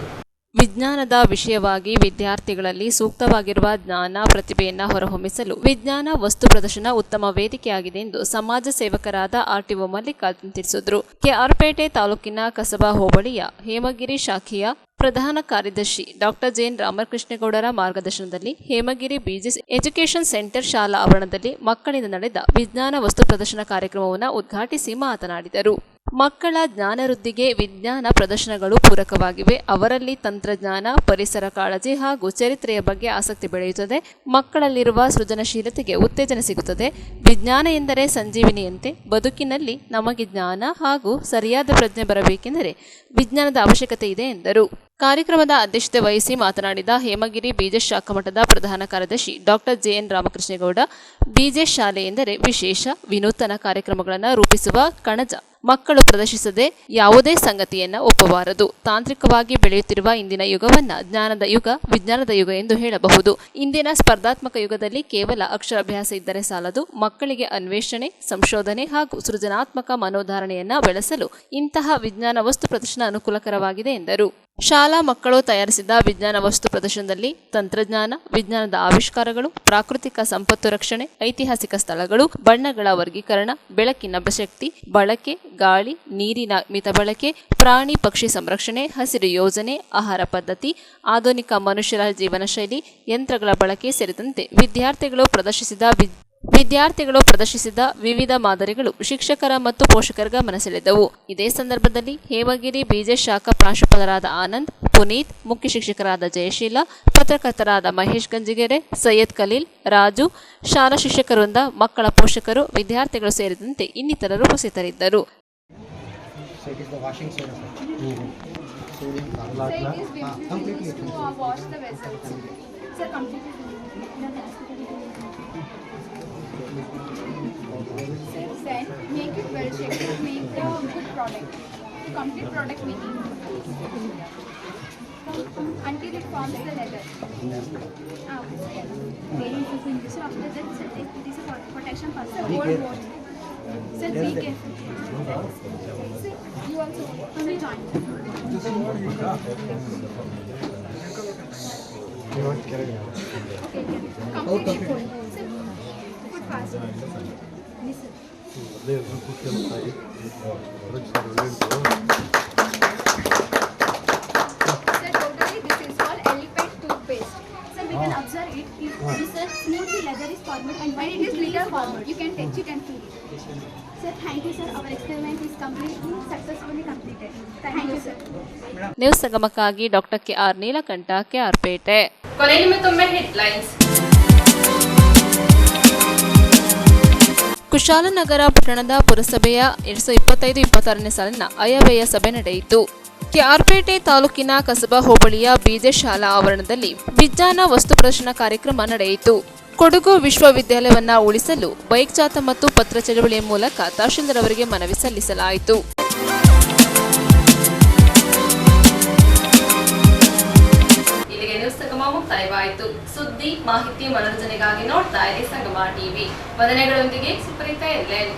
ವಿಜ್ಞಾನದ ವಿಷಯವಾಗಿ ವಿದ್ಯಾರ್ಥಿಗಳಲ್ಲಿ ಸೂಕ್ತವಾಗಿರುವ ಜ್ಞಾನ ಪ್ರತಿಭೆಯನ್ನು ಹೊರಹೊಮ್ಮಿಸಲು ವಿಜ್ಞಾನ ವಸ್ತು ಪ್ರದರ್ಶನ ಉತ್ತಮ ವೇದಿಕೆಯಾಗಿದೆ ಎಂದು ಸಮಾಜ ಸೇವಕರಾದ ಆರ್ಟಿಒ ಮಲ್ಲಿಕಾರ್ಜುನ್ ತಿಳಿಸಿದರು. ಕೆಆರ್ಪೇಟೆ ತಾಲೂಕಿನ ಕಸಬಾ ಹೋಬಳಿಯ ಹೇಮಗಿರಿ ಶಾಖೆಯ ಪ್ರಧಾನ ಕಾರ್ಯದರ್ಶಿ ಡಾಕ್ಟರ್ ಜೆಎನ್ ರಾಮಕೃಷ್ಣೇಗೌಡರ ಮಾರ್ಗದರ್ಶನದಲ್ಲಿ ಹೇಮಗಿರಿ ಬಿಜಿಎಸ್ ಎಜುಕೇಷನ್ ಸೆಂಟರ್ ಶಾಲಾ ಆವರಣದಲ್ಲಿ ಮಕ್ಕಳಿಂದ ನಡೆದ ವಿಜ್ಞಾನ ವಸ್ತು ಪ್ರದರ್ಶನ ಕಾರ್ಯಕ್ರಮವನ್ನು ಉದ್ಘಾಟಿಸಿ ಮಾತನಾಡಿದರು. ಮಕ್ಕಳ ಜ್ಞಾನವೃದ್ಧಿಗೆ ವಿಜ್ಞಾನ ಪ್ರದರ್ಶನಗಳು ಪೂರಕವಾಗಿವೆ. ಅವರಲ್ಲಿ ತಂತ್ರಜ್ಞಾನ, ಪರಿಸರ ಕಾಳಜಿ ಹಾಗೂ ಚರಿತ್ರೆಯ ಬಗ್ಗೆ ಆಸಕ್ತಿ ಬೆಳೆಯುತ್ತದೆ. ಮಕ್ಕಳಲ್ಲಿರುವ ಸೃಜನಶೀಲತೆಗೆ ಉತ್ತೇಜನ ಸಿಗುತ್ತದೆ. ವಿಜ್ಞಾನ ಎಂದರೆ ಸಂಜೀವಿನಿಯಂತೆ ಬದುಕಿನಲ್ಲಿ ನಮಗೆ ಜ್ಞಾನ ಹಾಗೂ ಸರಿಯಾದ ಪ್ರಜ್ಞೆ ಬರಬೇಕೆಂದರೆ ವಿಜ್ಞಾನದ ಅವಶ್ಯಕತೆ ಇದೆ ಎಂದರು. ಕಾರ್ಯಕ್ರಮದ ಅಧ್ಯಕ್ಷತೆ ವಹಿಸಿ ಮಾತನಾಡಿದ ಹೇಮಗಿರಿ ಬಿಜೆಎಸ್ ಶಾಖಾ ಮಠದ ಪ್ರಧಾನ ಕಾರ್ಯದರ್ಶಿ ಡಾಕ್ಟರ್ ಜೆಎನ್ ರಾಮಕೃಷ್ಣೇಗೌಡ, ಬಿಜೆಎಸ್ ಶಾಲೆ ಎಂದರೆ ವಿಶೇಷ, ವಿನೂತನ ಕಾರ್ಯಕ್ರಮಗಳನ್ನು ರೂಪಿಸುವ ಕಣಜ. ಮಕ್ಕಳು ಪ್ರದರ್ಶಿಸದೆ ಯಾವುದೇ ಸಂಗತಿಯನ್ನ ಒಪ್ಪಬಾರದು. ತಾಂತ್ರಿಕವಾಗಿ ಬೆಳೆಯುತ್ತಿರುವ ಇಂದಿನ ಯುಗವನ್ನ ಜ್ಞಾನದ ಯುಗ, ವಿಜ್ಞಾನದ ಯುಗ ಎಂದು ಹೇಳಬಹುದು. ಇಂದಿನ ಸ್ಪರ್ಧಾತ್ಮಕ ಯುಗದಲ್ಲಿ ಕೇವಲ ಅಕ್ಷರಾಭ್ಯಾಸ ಇದ್ದರೆ ಸಾಲದು. ಮಕ್ಕಳಿಗೆ ಅನ್ವೇಷಣೆ, ಸಂಶೋಧನೆ ಹಾಗೂ ಸೃಜನಾತ್ಮಕ ಮನೋಧಾರಣೆಯನ್ನ ಬೆಳೆಸಲು ಇಂತಹ ವಿಜ್ಞಾನ ವಸ್ತು ಪ್ರದರ್ಶನ ಅನುಕೂಲಕರವಾಗಿದೆ ಎಂದರು. ಶಾಲಾ ಮಕ್ಕಳು ತಯಾರಿಸಿದ ವಿಜ್ಞಾನ ವಸ್ತು ಪ್ರದರ್ಶನದಲ್ಲಿ ತಂತ್ರಜ್ಞಾನ, ವಿಜ್ಞಾನದ ಆವಿಷ್ಕಾರಗಳು, ಪ್ರಾಕೃತಿಕ ಸಂಪತ್ತು ರಕ್ಷಣೆ, ಐತಿಹಾಸಿಕ ಸ್ಥಳಗಳು, ಬಣ್ಣಗಳ ವರ್ಗೀಕರಣ, ಬೆಳಕಿನ ಶಕ್ತಿ ಬಳಕೆ, ಗಾಳಿ ನೀರಿನ ಮಿತ ಬಳಕೆ, ಪ್ರಾಣಿ ಪಕ್ಷಿ ಸಂರಕ್ಷಣೆ, ಹಸಿರು ಯೋಜನೆ, ಆಹಾರ ಪದ್ಧತಿ, ಆಧುನಿಕ ಮನುಷ್ಯರ ಜೀವನ ಶೈಲಿ, ಯಂತ್ರಗಳ ಬಳಕೆ ಸೇರಿದಂತೆ ವಿದ್ಯಾರ್ಥಿಗಳು ಪ್ರದರ್ಶಿಸಿದ ವಿವಿಧ ಮಾದರಿಗಳು ಶಿಕ್ಷಕರ ಮತ್ತು ಪೋಷಕರ ಗಮನ ಸೆಳೆದವು. ಇದೇ ಸಂದರ್ಭದಲ್ಲಿ ಹೇಮಗಿರಿ ಬಿಜೆಎಸ್ ಶಾಖಾ ಪ್ರಾಂಶುಪಾಲರಾದ ಆನಂದ್, ಪುನೀತ್, ಮುಖ್ಯ ಶಿಕ್ಷಕರಾದ ಜಯಶೀಲ, ಪತ್ರಕರ್ತರಾದ ಮಹೇಶ್ ಗಂಜಿಗೆರೆ, ಸೈಯದ್ ಖಲೀಲ್, ರಾಜು, ಶಾಲಾ ಶಿಕ್ಷಕರಿಂದ ಮಕ್ಕಳ ಪೋಷಕರು, ವಿದ್ಯಾರ್ಥಿಗಳು ಸೇರಿದಂತೆ ಇನ್ನಿತರರು ಉಪಸ್ಥಿತರಿದ್ದರು. Then make it well shaped to make the good product, complete product making until it forms the leather. So after that, sir, it is a protection for the whole body. Sir, be careful. Sir, you also only join. Okay, completely full. Sir, put fast. Listen. Sir, totally this is called elephant toothpaste. Sir, we can observe it. This is smoothly leather is formed, and when it is glitter formed, you can touch it and feel it. Sir, thank you, sir. Our experiment is completely successfully completed. Thank you, sir. News ಸಂಗಮಕ್ಕಾಗಿ doctor K R Neelakantha, KR Pete. ಕೊನೆಯಲ್ಲಿ ಮತ್ತೊಮ್ಮೆ headlines. Kushalnagar ಪಟ್ಟಣದ ಪುರಸಭೆಯ 2025-26ನೇ ಸಾಲಿನ ಆಯವ್ಯಯ ಸಭೆ ನಡೆಯಿತು. ಕೆಆರ್ಪೇಟೆ ತಾಲೂಕಿನ ಕಸಬಾ ಹೋಬಳಿಯ ಬಿಜೆಎಸ್ ಶಾಲಾ ಆವರಣದಲ್ಲಿ ವಿಜ್ಞಾನ ವಸ್ತು ಪ್ರದರ್ಶನ ಕಾರ್ಯಕ್ರಮ ನಡೆಯಿತು. ಕೊಡಗು ವಿಶ್ವವಿದ್ಯಾಲಯವನ್ನ ಉಳಿಸಲು ಬೈಕ್ ಜಾಥಾ ಮತ್ತು ಪತ್ರ ಚಳವಳಿಯ ಮೂಲಕ ತಹಶೀಲ್ದಾರ್ ಅವರಿಗೆ ಮನವಿ ಸಲ್ಲಿಸಲಾಯಿತು. ಇಲ್ಲಿಗೆ ನ್ಯೂಸ್ ಸಂಗಮ ಮುಕ್ತಾಯವಾಯಿತು. ಸುದ್ದಿ, ಮಾಹಿತಿ, ಮನೋರಂಜನೆಗಾಗಿ ನೋಡ್ತಾ ಇರಿ ಸಂಗಮ ಟಿವಿ. ವಂದನೆಗಳೊಂದಿಗೆ ಸುಪ್ರೀತಾ ಎಲ್ಎನ್.